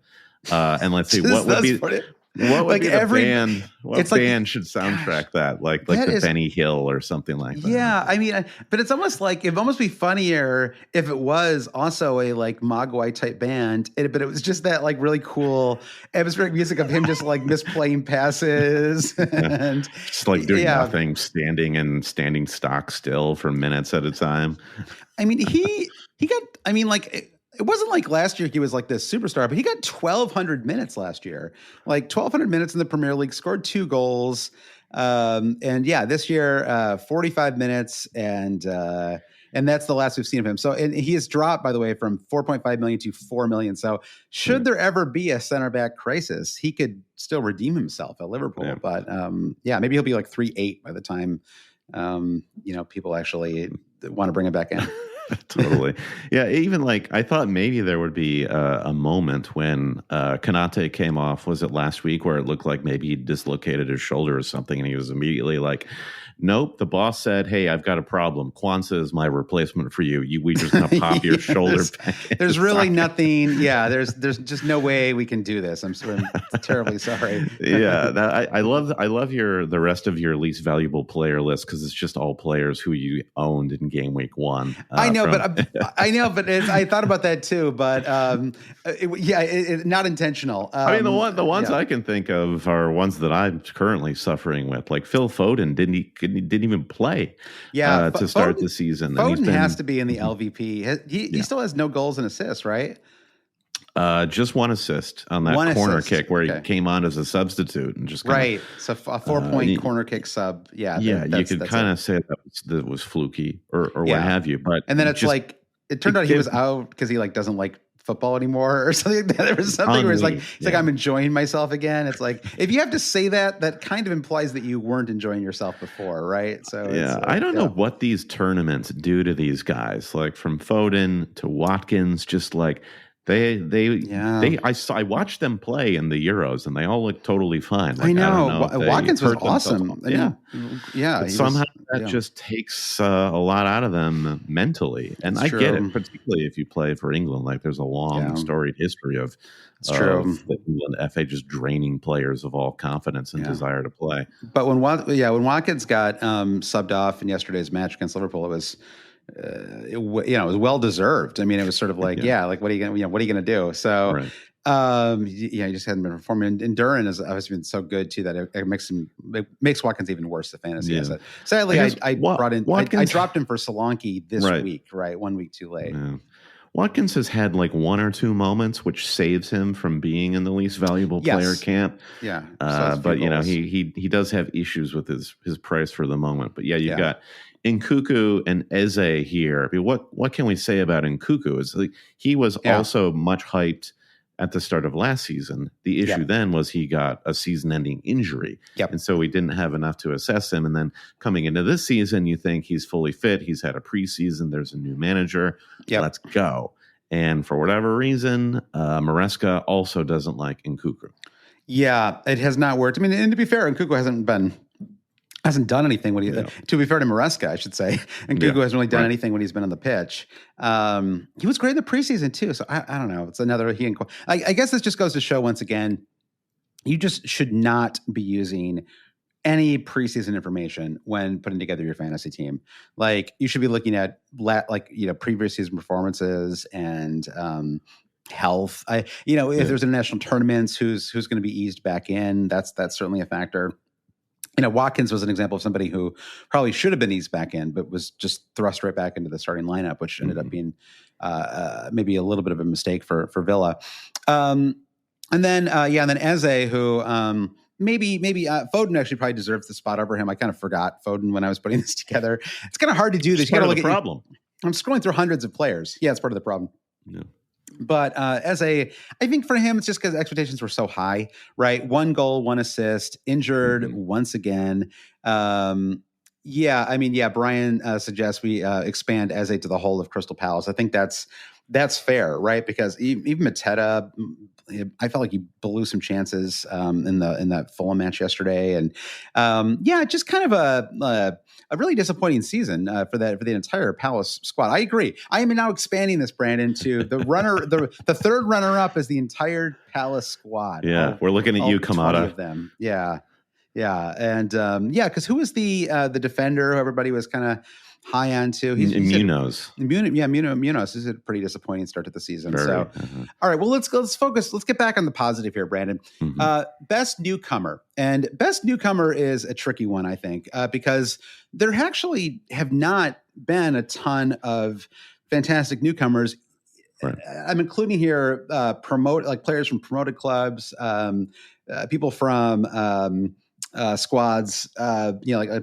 and let's see what would be. What would be the band? What band should soundtrack that? Like the Benny Hill or something like that. Yeah, I mean, but it's almost like it'd almost be funnier if it was also a like Mogwai type band, but it was just that like really cool atmospheric music of him just like misplaying passes and just like doing nothing, standing stock still for minutes at a time. I mean, he got. I mean, like. It wasn't like last year he was like this superstar, but he got 1,200 minutes last year, like 1,200 minutes in the Premier League, scored 2 goals. And yeah, this year, 45 minutes. And that's the last we've seen of him. So, and he has dropped, by the way, from 4.5 million to 4 million. So should there ever be a center back crisis, he could still redeem himself at Liverpool. Yeah. But maybe he'll be like 3.8 by the time, people actually want to bring him back in. Totally. Yeah, even like I thought maybe there would be a moment when Konate came off, was it last week, where it looked like maybe he dislocated his shoulder or something, and he was immediately like, nope, the boss said, hey, I've got a problem. Kwanzaa is my replacement for you. We just going to pop your shoulder back. There's really nothing. Yeah, there's just no way we can do this. I'm terribly sorry. Yeah, I love the rest of your least valuable player list because it's just all players who you owned in game week 1. I know, but I thought about that too. But not intentional. I mean, the ones I can think of are ones that I'm currently suffering with. Like Phil Foden didn't even play to start the season. Foden has to be in the LVP. He still has no goals and assists, right? Just one assist on that corner kick where he came on as a substitute and just So a 4-point corner kick sub. Yeah, you could kind of say that was fluky or what have you. But and then it's like it turned out he was out because he like doesn't like football anymore or something like that. There was something where he's like I'm enjoying myself again. It's like if you have to say that kind of implies that you weren't enjoying yourself before, right? So I don't know what these tournaments do to these guys, like from Foden to Watkins, just like I watched them play in the Euros and they all look totally fine. Like, I know Watkins was awesome. But somehow that just takes a lot out of them mentally. And I get it, particularly if you play for England. Like there's a long storied history of the England FA just draining players of all confidence and desire to play. But when Watkins got subbed off in yesterday's match against Liverpool, it was it was well deserved. I mean, it was sort of like, like what are you going to do? So Yeah, he just hadn't been performing. And Duran has obviously been so good too that it makes Watkins even worse, the fantasy asset. Sadly, I brought in I dropped him for Solanke this week, right? 1 week too late. Yeah. Watkins has had like one or two moments which saves him from being in the least valuable player camp. Yeah, but he does have issues with his price for the moment. But you've got Nkuku and Eze here. I mean, what can we say about Nkuku? Is like he was also much hyped at the start of last season. The issue then was he got a season-ending injury, and so we didn't have enough to assess him. And then coming into this season, you think he's fully fit. He's had a preseason. There's a new manager. Let's go. And for whatever reason, Maresca also doesn't like Nkuku. Yeah, it has not worked. I mean, and to be fair, Nkuku hasn't done anything when to be fair to Maresca, I should say. And Nkuku hasn't really done anything when he's been on the pitch. He was great in the preseason too. So I don't know. It's another I guess this just goes to show once again, you just should not be using any preseason information when putting together your fantasy team. Like you should be looking at previous season performances and health. If there's international tournaments, who's going to be eased back in, that's certainly a factor. Watkins was an example of somebody who probably should have been eased back in, but was just thrust right back into the starting lineup, which ended up being maybe a little bit of a mistake for Villa. And then Eze, who maybe Foden actually probably deserves the spot over him. I kind of forgot Foden when I was putting this together. It's kind of hard to do this. You got to look at the problem. I'm scrolling through hundreds of players. Yeah, it's part of the problem. Yeah. But I think for him, it's just because expectations were so high, right? 1 goal, 1 assist, injured once again. Brian suggests we expand Eze to the whole of Crystal Palace. I think that's fair, right? Because even Mateta, I felt like he blew some chances in that Fulham match yesterday, and just kind of a really disappointing season for the entire Palace squad. I agree. I am now expanding this, Brandon, to the third runner up is the entire Palace squad. Yeah, we're looking at you, Kamada. Of them. Yeah, and because who was the defender who everybody was kind of high on to? Munoz. Munoz. This is a pretty disappointing start to the season. All right. Well, let's focus. Let's get back on the positive here, Brandon. Best newcomer, and best newcomer is a tricky one, I think, because there actually have not been a ton of fantastic newcomers. Right. I'm including here players from promoted clubs, people from squads,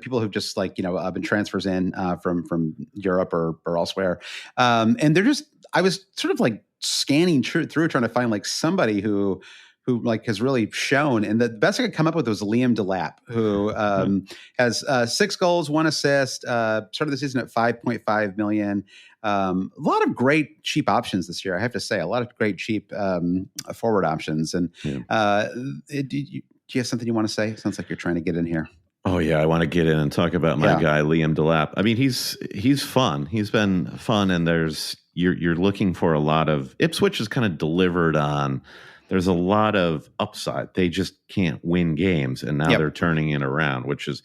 people who've just been transfers in from Europe or elsewhere. And they're just, I was sort of like scanning through trying to find like somebody who like has really shown. And the best I could come up with was Liam Delap, who has 6 goals, 1 assist, started the season at 5.5 million. A lot of great cheap options this year, I have to say. A lot of great cheap forward options. And do you have something you want to say? Sounds like you're trying to get in here. Oh yeah, I want to get in and talk about my guy Liam Delap. I mean, he's fun. He's been fun, and you're looking for a lot of Ipswich has kind of delivered on. There's a lot of upside. They just can't win games, and now they're turning it around, which is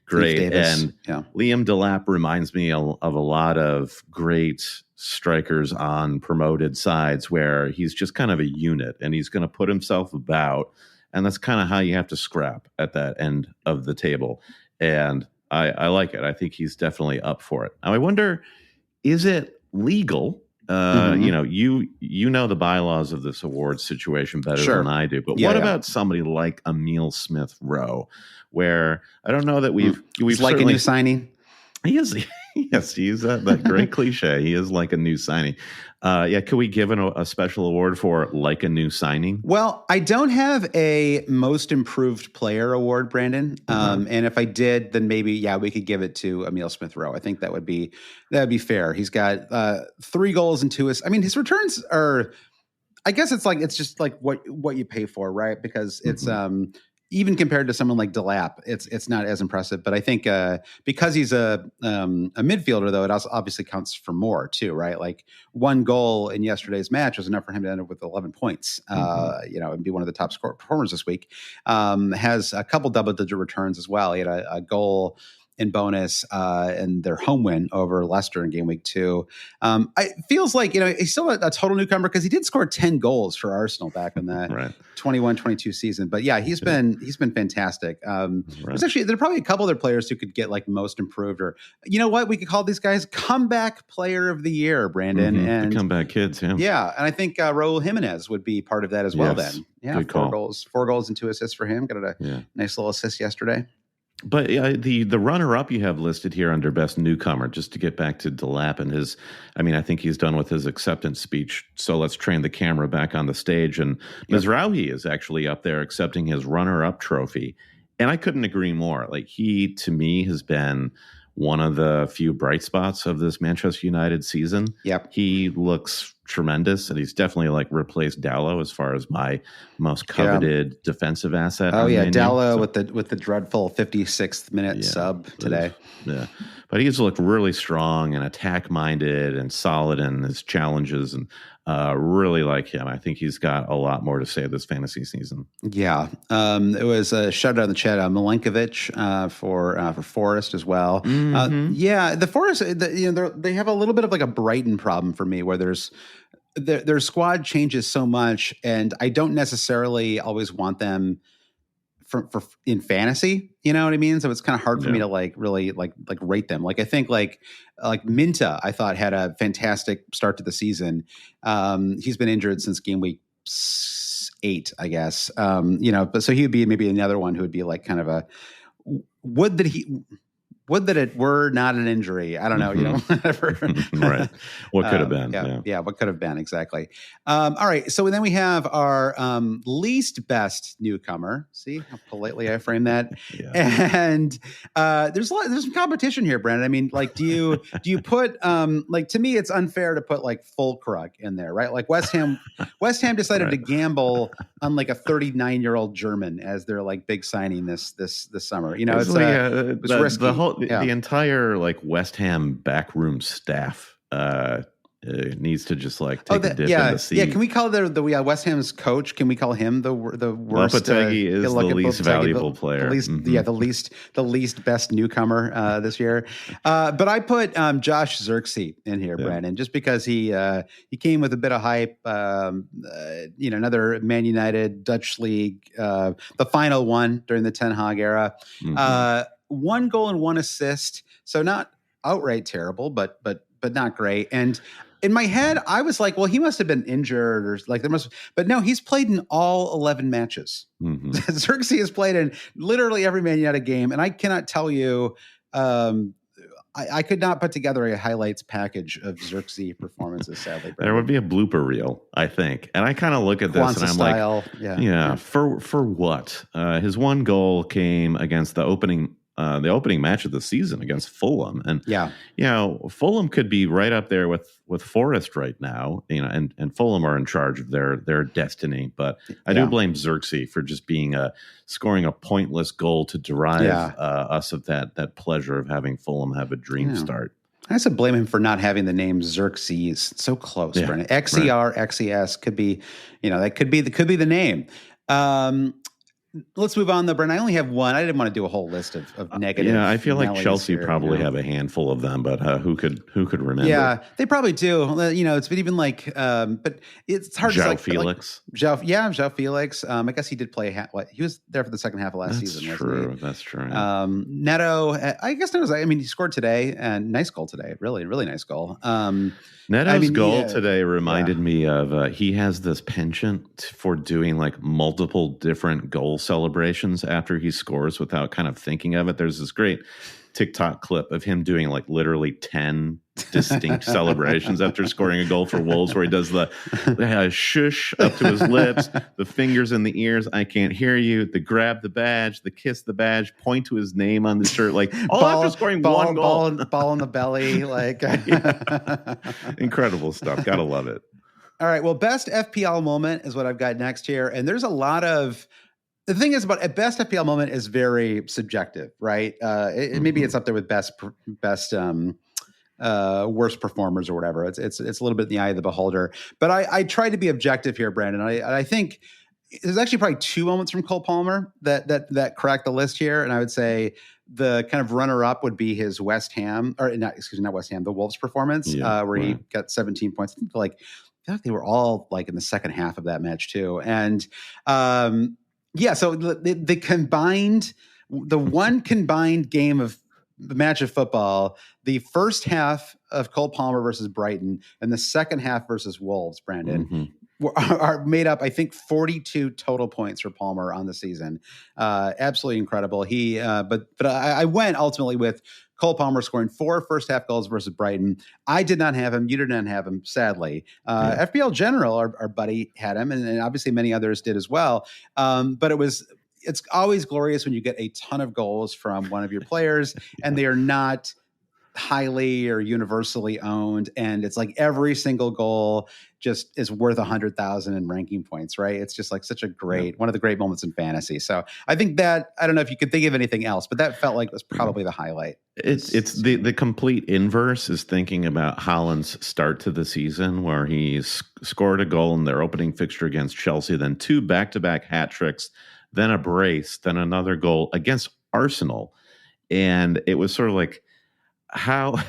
great. And Liam Delap reminds me of a lot of great strikers on promoted sides where he's just kind of a unit, and he's going to put himself about. And that's kind of how you have to scrap at that end of the table. And I like it. I think he's definitely up for it. Now, I wonder, is it legal? You know the bylaws of this awards situation better than I do. But what about somebody like Emile Smith-Rowe, where I don't know that we've like a new signing? He is. Yes, he's that great cliche. He is like a new signing. Could we give a special award for like a new signing? Well, I don't have a most improved player award, Brandon. And if I did, then maybe, we could give it to Emile Smith-Rowe. I think that would be fair. He's got 3 goals and 2 assists. I mean, his returns are, I guess it's just like what you pay for, right? Because it's, even compared to someone like Delap, it's not as impressive. But I think because he's a midfielder, though, it also obviously counts for more too, right? Like 1 goal in yesterday's match was enough for him to end up with 11 points, and be one of the top score performers this week. Has a couple double-digit returns as well. He had a goal in bonus and their home win over Leicester in game week 2. It feels like, he's still a total newcomer because he did score 10 goals for Arsenal back in that right. 21-22 season. But yeah, he's been fantastic. There's actually, there are probably a couple other players who could get like most improved, or you know what, we could call these guys comeback player of the year, Brandon. And the comeback kids. Yeah. And I think Raul Jimenez would be part of that as well. Then good call. 4 goals and 2 assists for him. Got a nice little assist yesterday. But the runner-up you have listed here under best newcomer, just to get back to Delap and his, I think he's done with his acceptance speech. So let's train the camera back on the stage. And Mizrahi is actually up there accepting his runner-up trophy. And I couldn't agree more. Like, he, to me, has been one of the few bright spots of this Manchester United season. Yep. He looks tremendous, and he's definitely like replaced Dallo as far as my most coveted defensive asset. Oh yeah, Dallo with the dreadful 56th minute sub today. Yeah, but he's looked really strong and attack minded and solid in his challenges, and really like him. I think he's got a lot more to say this fantasy season. Yeah, it was a shout out in the chat, Milenkovic for Forest as well. The Forest, they have a little bit of like a Brighton problem for me, where their squad changes so much, and I don't necessarily always want them for in fantasy. You know what I mean? So it's kind of hard for me to like really like rate them. Like I think like Minta, I thought had a fantastic start to the season. He's been injured since game week 8, I guess. But so he would be maybe another one who would be like kind of a would that it were not an injury. I don't know, whatever. Right. What could have been. What could have been, exactly. All right. So then we have our least best newcomer. See how politely I frame that? And there's some competition here, Brandon. I mean, like, do you put to me, it's unfair to put like Fulkrug in there, right? Like West Ham decided to gamble on like a 39-year-old German as their like big signing this summer. It's risky. The entire like West Ham backroom staff needs to just like take a dip in the sea. Yeah, can we call the West Ham's coach? Can we call him the worst? Lopetegui is the least valuable player. The least best newcomer this year. But I put Josh Zirkzee in here, Brandon, just because he came with a bit of hype. Another Man United Dutch league, the final one during the Ten Hag era. 1 goal and 1 assist, so not outright terrible, but not great. And in my head, I was like, well, he must have been injured, or like but no, he's played in all 11 matches. Zirkzee has played in literally every Man United game, and I cannot tell you, I could not put together a highlights package of Zirkzee performances, sadly. Brandon. There would be a blooper reel, I think. And I kind of look at this Kwanzaa and I'm style, like, for what? His 1 goal came against the opening match of the season against Fulham. And, Fulham could be right up there with Forest right now, and Fulham are in charge of their destiny. But I do blame Zirkzee for just scoring a pointless goal to derive us of that pleasure of having Fulham have a dream start. I also blame him for not having the name Xerxes. It's so close, Brandon. XER, XES could be, that could be the name. Let's move on, though, Brent. I only have one. I didn't want to do a whole list of negative. I feel like Chelsea here, probably have a handful of them, but who could remember? Yeah, they probably do. It's been even like, but it's hard João to Felix. João Felix. I guess he did play. He was there for the second half of last season. That's true. Neto. I guess Neto's. He scored today, and nice goal today. Really, really nice goal. Neto's goal today reminded me of he has this penchant for doing like multiple different goal celebrations after he scores without kind of thinking of it. There's this great TikTok clip of him doing like literally 10 distinct celebrations after scoring a goal for Wolves, where he does the shush up to his lips, the fingers in the ears, I can't hear you, the grab the badge, the kiss the badge, point to his name on the shirt, like all after scoring 1 goal. Ball in the belly, like incredible stuff. Gotta love it. All right, well, best FPL moment is what I've got next here, and there's a lot of. The thing is about a best FPL moment is very subjective, right? Maybe it's up there with best worst performers or whatever. It's a little bit in the eye of the beholder. But I try to be objective here, Brandon. I think there's actually probably 2 moments from Cole Palmer that cracked the list here, and I would say the kind of runner up would be his West Ham, or not, excuse me, not West Ham, the Wolves performance, where he got 17 points. I think I feel like they were all like in the second half of that match too. And so the combined, the one combined game of the match of football, the first half of Cole Palmer versus Brighton and the second half versus Wolves, Brandon, are made up, I think, 42 total points for Palmer on the season. Absolutely incredible. But I went ultimately with Cole Palmer scoring 4 first half goals versus Brighton. I did not have him. You did not have him, sadly. FPL General, our buddy, had him, and obviously many others did as well. But it's always glorious when you get a ton of goals from one of your players and they are not highly or universally owned. And it's like every single goal just is worth 100,000 in ranking points, right? It's just like such a one of the great moments in fantasy. So I think that, I don't know if you could think of anything else, but that felt like was probably the highlight. It's the complete inverse is thinking about Haaland's start to the season, where he's scored a goal in their opening fixture against Chelsea, then 2 back-to-back hat tricks, then a brace, then another goal against Arsenal. And it was sort of like, how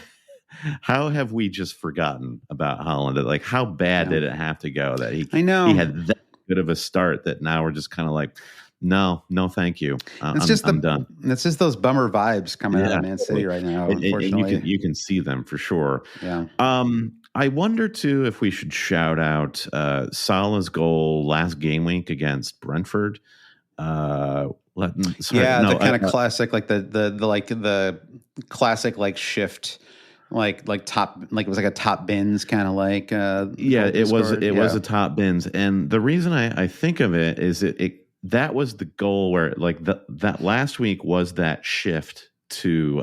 have we just forgotten about Haaland? Like, how bad did it have to go that he had that good of a start that now we're just kind of like, no, thank you. I'm done. It's just those bummer vibes coming out of Man City right now, unfortunately. And you can see them for sure. Yeah. I wonder, too, if we should shout out Salah's goal last game week against Brentford. The kind of classic, like the classic like shift, like top, like it was like a top bins kind of like. It was a top bins, and the reason I think of it is that was the goal where like that last week was that shift to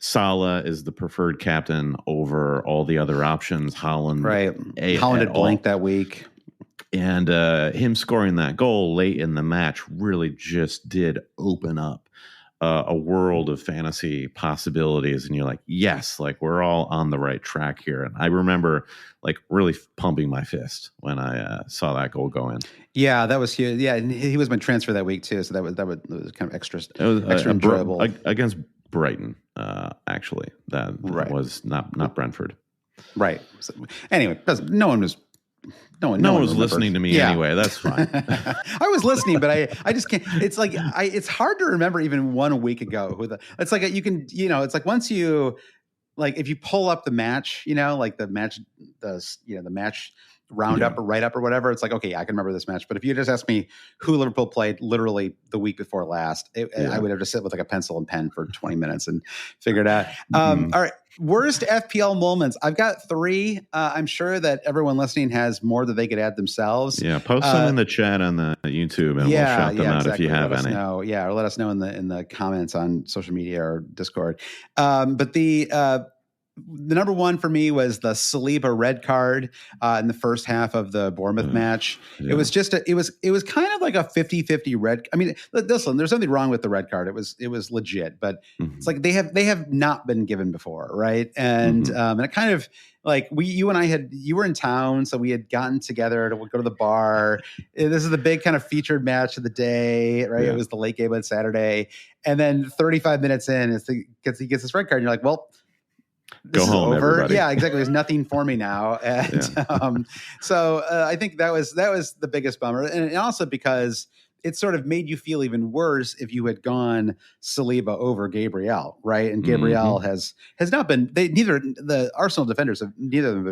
Salah is the preferred captain over all the other options. Haaland, right? Haaland had blanked that week. And him scoring that goal late in the match really just did open up a world of fantasy possibilities. And you're like, yes, like we're all on the right track here. And I remember like really pumping my fist when I saw that goal go in. Yeah, that was huge. Yeah, and he was my transfer that week too. So that was kind of extra enjoyable. Against Brighton, actually. That was not Brentford. Right. So, anyway, no one was listening to me anyway. That's fine. I was listening, but I just can't. It's like it's hard to remember even 1 week ago. It's like you can, it's like once you, like if you pull up the match, like the match roundup or write up or whatever, it's like, okay, I can remember this match. But if you just ask me who Liverpool played literally the week before last, I would have to sit with like a pencil and pen for 20 minutes and figure it out. All right. Worst FPL moments. I've got 3. I'm sure that everyone listening has more that they could add themselves. Yeah, post them in the chat on the YouTube, and we'll shout them out if you have any. Or let us know in the comments on social media or Discord. But the number one for me was the Saliba red card in the first half of the Bournemouth match. Yeah. It was just it was kind of like a 50-50 red. I mean, listen, there's nothing wrong with the red card. It was legit, but it's like they have not been given before, right? And and it kind of like you were in town, so we had gotten together to go to the bar. This is the big kind of featured match of the day, right? Yeah. It was the late game on Saturday, and then 35 minutes in, he gets this red card, and you're like, well, go home, over. Everybody. Yeah, exactly. There's nothing for me now. And so I think that was the biggest bummer. And also because it sort of made you feel even worse if you had gone Saliba over Gabriel, right? And Gabriel has not been, the Arsenal defenders none of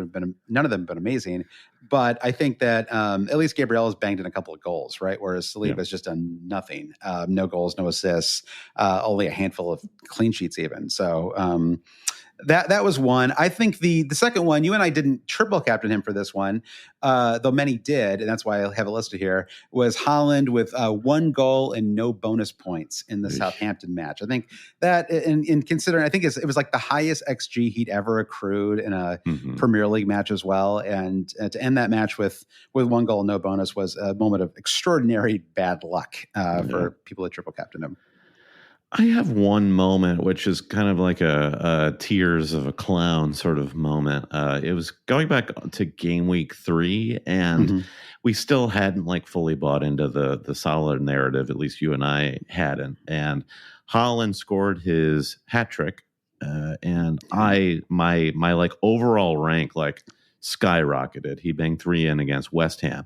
them have been amazing. But I think that at least Gabriel has banged in a couple of goals, right? Whereas Saliba has just done nothing. No goals, no assists, only a handful of clean sheets even. So that was one. I think the second one, you and I didn't triple captain him for this one, though many did, and that's why I have it listed here, was Haaland with 1 goal and no bonus points in the Southampton match. I think that, in considering, I think it was like the highest XG he'd ever accrued in a Premier League match as well, and to end that match with 1 goal and no bonus was a moment of extraordinary bad luck for people that triple captained him. I have one moment, which is kind of like a tears of a clown sort of moment. It was going back to game week 3, and we still hadn't like fully bought into the Salah narrative. At least you and I hadn't. And Haaland scored his hat trick, and my like overall rank like skyrocketed. He banged 3 in against West Ham,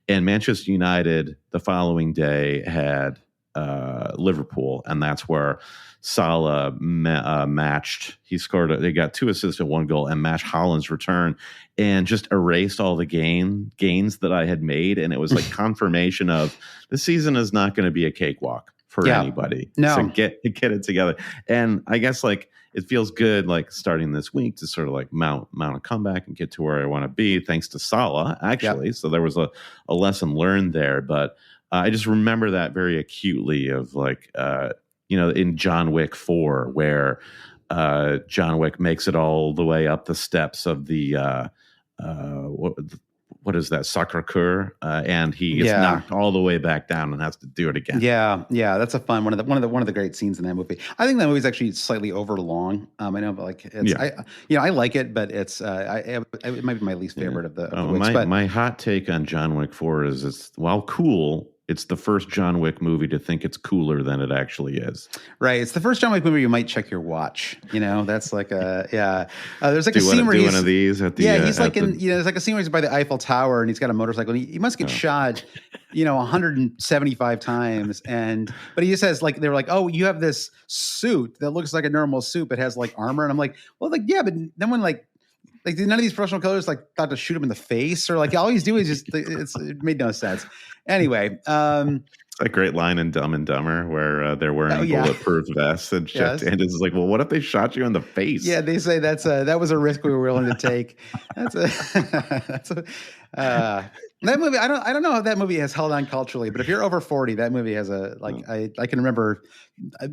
and Manchester United the following day had Liverpool, and that's where Salah matched. He scored. They got 2 assists and 1 goal, and matched Haaland's return, and just erased all the gains that I had made. And it was like confirmation of the season is not going to be a cakewalk for anybody. No, so get it together. And I guess like it feels good, like starting this week to sort of like mount a comeback and get to where I want to be, thanks to Salah, actually. So there was a lesson learned there, but I just remember that very acutely of like, in John Wick 4, where John Wick makes it all the way up the steps of the what is that, Sacré-Cœur, and he gets knocked all the way back down and has to do it again. Yeah, that's a fun one of the great scenes in that movie. I think that movie's actually slightly over long. I know, but like it's I like it, but it's it might be my least favorite of the Wicks. My hot take on John Wick 4 is it's while cool, it's the first John Wick movie to think it's cooler than it actually is. Right. It's the first John Wick movie you might check your watch. That's like there's like a scene where he's one of these at the he's like there's like a scene where he's by the Eiffel Tower and he's got a motorcycle. And he must get shot, 175 times. But he just says like they were like, oh, you have this suit that looks like a normal suit but has like armor, and I'm like, well, like yeah, but then when like none of these professional killers like thought to shoot him in the face, or like all he's doing is just it made no sense. Anyway, a great line in Dumb and Dumber where they're wearing bulletproof vests, and Jeff Daniels is like, well, what if they shot you in the face? Yeah, they say that was a risk we were willing to take. That movie, I don't know if that movie has held on culturally, but if you're over 40, that movie has I can remember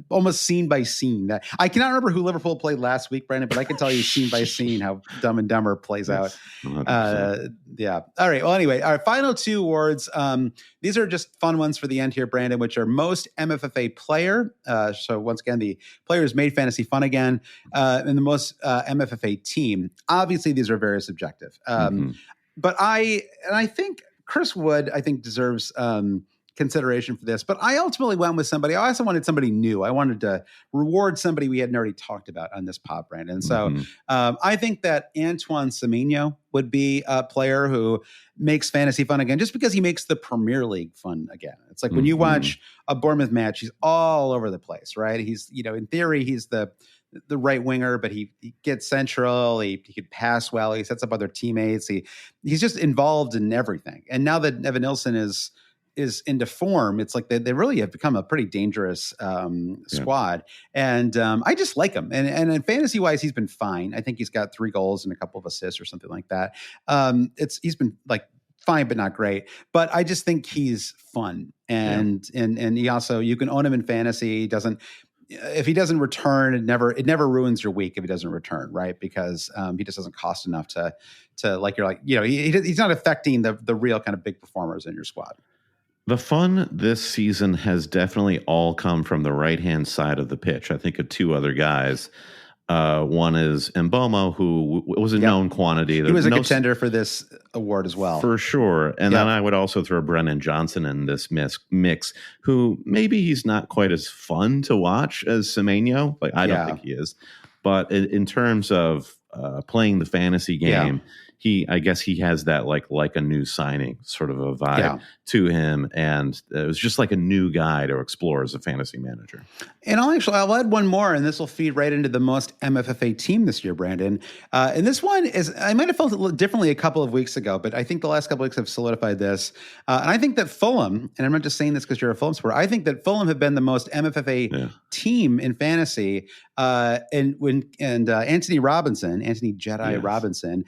almost scene by scene. I cannot remember who Liverpool played last week, Brandon, but I can tell you scene by scene how Dumb and Dumber plays out. Yeah. All right. Well, anyway, our final 2 awards. These are just fun ones for the end here, Brandon, which are most MFFA player. So once again, the players made fantasy fun again, and the most MFFA team. Obviously, these are very subjective. But I think Chris Wood, deserves consideration for this. But I ultimately went with somebody. I also wanted somebody new. I wanted to reward somebody we hadn't already talked about on this pod, Brandon. So I think that Antoine Semenyo would be a player who makes fantasy fun again, just because he makes the Premier League fun again. It's like when you watch a Bournemouth match, he's all over the place, right? He's, in theory, he's the right winger, but he gets central. He could pass well. He sets up other teammates. He's just involved in everything. And now that Evan Nilsson is into form, it's like they really have become a pretty dangerous squad. And I just like him. And fantasy wise, he's been fine. I think he's got 3 goals and a couple of assists or something like that. He's been like fine, but not great. But I just think he's fun. And he also, you can own him in fantasy. If he doesn't return, it never ruins your week if he doesn't return, right? Because he just doesn't cost enough to like, you're like, he's not affecting the real kind of big performers in your squad. The fun this season has definitely all come from the right-hand side of the pitch. I think of 2 other guys. One is Mbomo, who was a known quantity. He was a contender for this award as well. For sure. And then I would also throw Brennan Johnson in this mix, who maybe he's not quite as fun to watch as Semenyo. Like, I don't think he is. But in terms of playing the fantasy game, I guess he has that like a new signing sort of a vibe to him, and it was just like a new guy to explore as a fantasy manager. And I'll add one more, and this will feed right into the most MFFA team this year, Brandon. And this one is, I might have felt it a little differently a couple of weeks ago, but I think the last couple of weeks have solidified this. And I think that Fulham, and I'm not just saying this because you're a Fulham supporter, I think that Fulham have been the most MFFA team in fantasy. And Anthony Jedi Robinson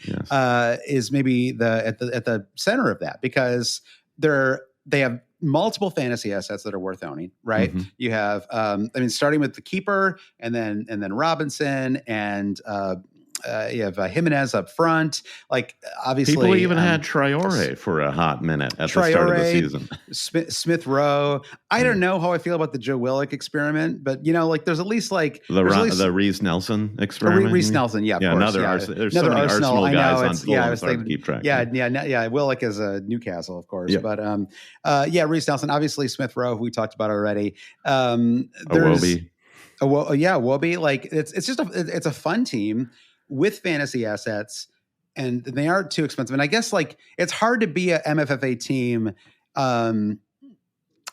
is maybe at the center of that, because they have multiple fantasy assets that are worth owning, right? You have, starting with the keeper, and then Robinson, and you have Jimenez up front. Like, obviously, people even had Traore for a hot minute at the start of the season. Smith Rowe. I don't know how I feel about the Joe Willock experiment, but there's at least like the Reece Nelson experiment. Reece Nelson, of course. There's so many Arsenal guys on Fulham. I was thinking, to keep track. Willock is a Newcastle, of course, but Reece Nelson. Obviously, Smith Rowe, who we talked about already. Iwobi. Well, yeah, Wobie. Like it's just it's a fun team with fantasy assets, and they aren't too expensive. And I guess like it's hard to be a MFFA team um,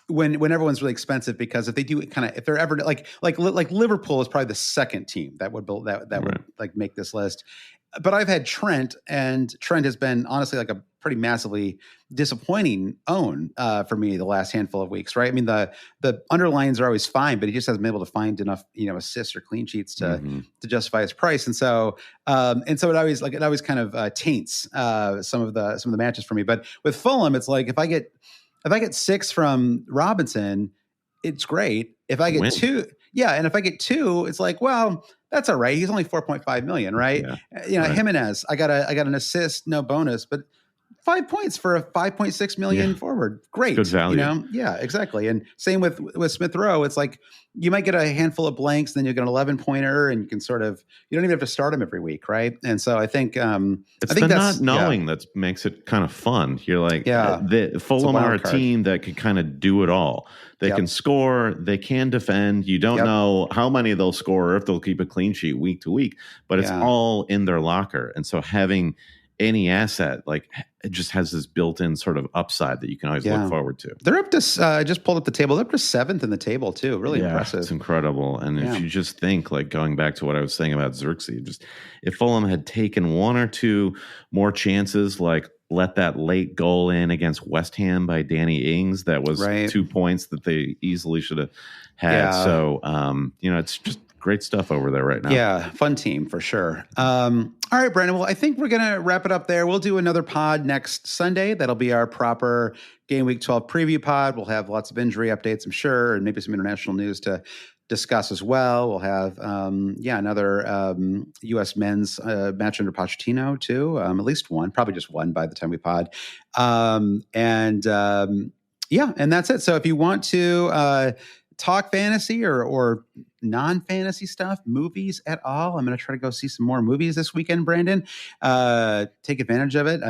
when everyone's really expensive, because if they do kind of, if they're ever like Liverpool is probably the second team that would build that Right. would like make this list. But I've had Trent, and Trent has been honestly like a pretty massively disappointing own for me the last handful of weeks. Right? I mean the underlines are always fine, but he just hasn't been able to find enough assists or clean sheets to justify his price. And so it always kind of taints some of the matches for me. But with Fulham, it's like if I get 6 from Robinson, it's great. If I get 2, and if I get 2, it's like, well, that's all right. He's only 4.5 million, right? Yeah, right. Jimenez, I got an assist, no bonus, but 5 points for a 5.6 million forward. Great. Good value. Yeah, exactly. And same with Smith Rowe. It's like you might get a handful of blanks, then you get an 11 pointer, and you can you don't even have to start him every week, right? And so I think it's the not knowing that makes it kind of fun. You're like, the Fulham are a team that can kind of do it all. They can score, they can defend. You don't know how many they'll score or if they'll keep a clean sheet week to week, but it's all in their locker. And so having any asset, like, it just has this built-in sort of upside that you can always look forward to. They're up to, I just pulled up the table, they're up to 7th in the table too. Really impressive. It's incredible. And if you just think, like, going back to what I was saying about Xerxes, just if Fulham had taken 1 or 2 more chances, like let that late goal in against West Ham by Danny Ings, that was 2 points that they easily should have had. So, it's just great stuff over there right now. Yeah, fun team for sure. All right, Brandon. Well, I think we're going to wrap it up there. We'll do another pod next Sunday. That'll be our proper Game Week 12 preview pod. We'll have lots of injury updates, I'm sure, and maybe some international news to discuss as well. We'll have, another U.S. men's match under Pochettino too. At least one, probably just one by the time we pod. And that's it. So if you want to talk fantasy or non-fantasy stuff, movies at all, I'm going to try to go see some more movies this weekend, Brandon. Take advantage of it.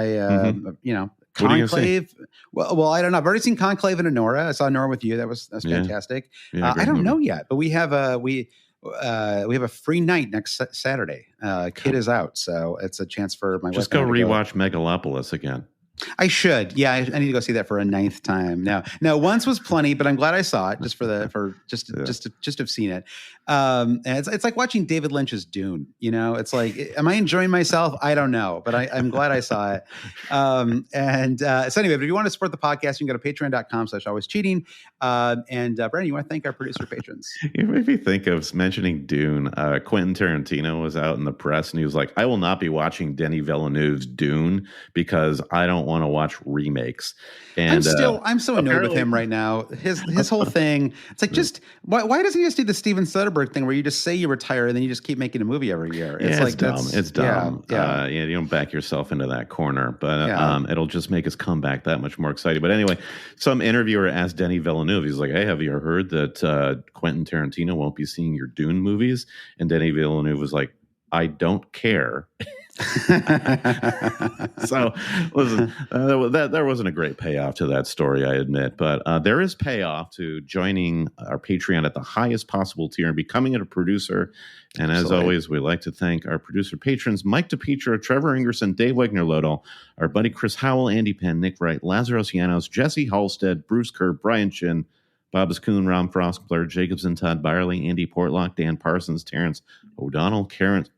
Conclave. Well, I don't know. I've already seen Conclave and Nora. I saw Nora with you. That's fantastic. I don't know yet, but we have a free night next Saturday. Kid is out, so it's a chance for my wife. Just go rewatch Megalopolis again. I should. Yeah, I need to go see that for a 9th time. Now, once was plenty, but I'm glad I saw it just to have seen it. And it's like watching David Lynch's Dune. It's like, am I enjoying myself? I don't know, but I'm glad I saw it. So anyway, if you want to support the podcast, you can go to patreon.com/alwayscheating. Brandon, you want to thank our producer patrons? You made me think of mentioning Dune. Quentin Tarantino was out in the press and he was like, I will not be watching Denis Villeneuve's Dune because I don't want to watch remakes. And I'm so annoyed with him right now. His whole thing. It's like, just why doesn't he just do the Steven Soderbergh thing where you just say you retire and then you just keep making a movie every year? It's dumb. It's dumb. You don't back yourself into that corner, but it'll just make his comeback that much more exciting. But anyway, some interviewer asked Denis Villeneuve, he's like, hey, have you heard that Quentin Tarantino won't be seeing your Dune movies? And Denis Villeneuve was like, I don't care. So listen, there wasn't a great payoff to that story, I admit, but there is payoff to joining our Patreon at the highest possible tier and becoming a producer. And as always, we like to thank our producer patrons: Mike DePietro, Trevor Ingerson, Dave Wegner-Lodal, our buddy Chris Howell, Andy Penn, Nick Wright, Lazarus Llanos, Jesse Halstead, Bruce Kerr, Brian Chin, Bob Kuhn, Ron Frost, Blair Jacobson, Todd Byerly, Andy Portlock, Dan Parsons, Terrence O'Donnell,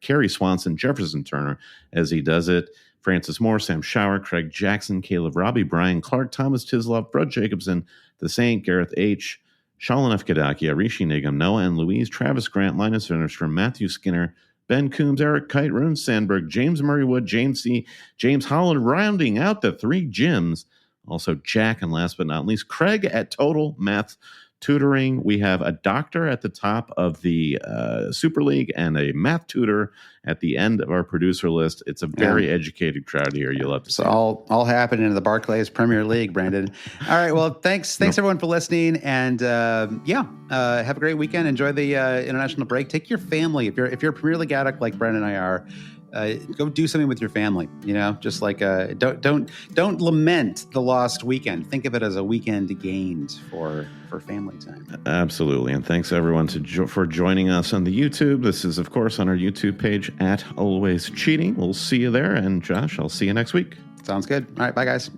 Kerry Swanson, Jefferson Turner, as he does it, Francis Moore, Sam Shower, Craig Jackson, Caleb Robbie, Brian Clark, Thomas Tislov, Brud Jacobson, The Saint, Gareth H., Shalin F. Kadakia, Rishi Nigam, Noah and Louise, Travis Grant, Linus Vinnerstrom, Matthew Skinner, Ben Coombs, Eric Kite, Rune Sandberg, James Murray Wood, James C., James Holland, rounding out the 3 gyms. Also, Jack, and last but not least, Craig at Total Math Tutoring. We have a doctor at the top of the Super League and a math tutor at the end of our producer list. It's a very educated crowd here. You'll have to see. All happening in the Barclays Premier League, Brandon. All right. Well, thanks everyone for listening, and have a great weekend. Enjoy the international break. Take your family if you're a Premier League addict like Brandon and I are. go do something with your family. Just like don't lament the lost weekend. Think of it as a weekend gained for family time. Absolutely, and thanks everyone for joining us on the YouTube. This is, of course, on our YouTube page @AlwaysCheating. We'll see you there, and Josh, I'll see you next week. Sounds good. All right, bye guys.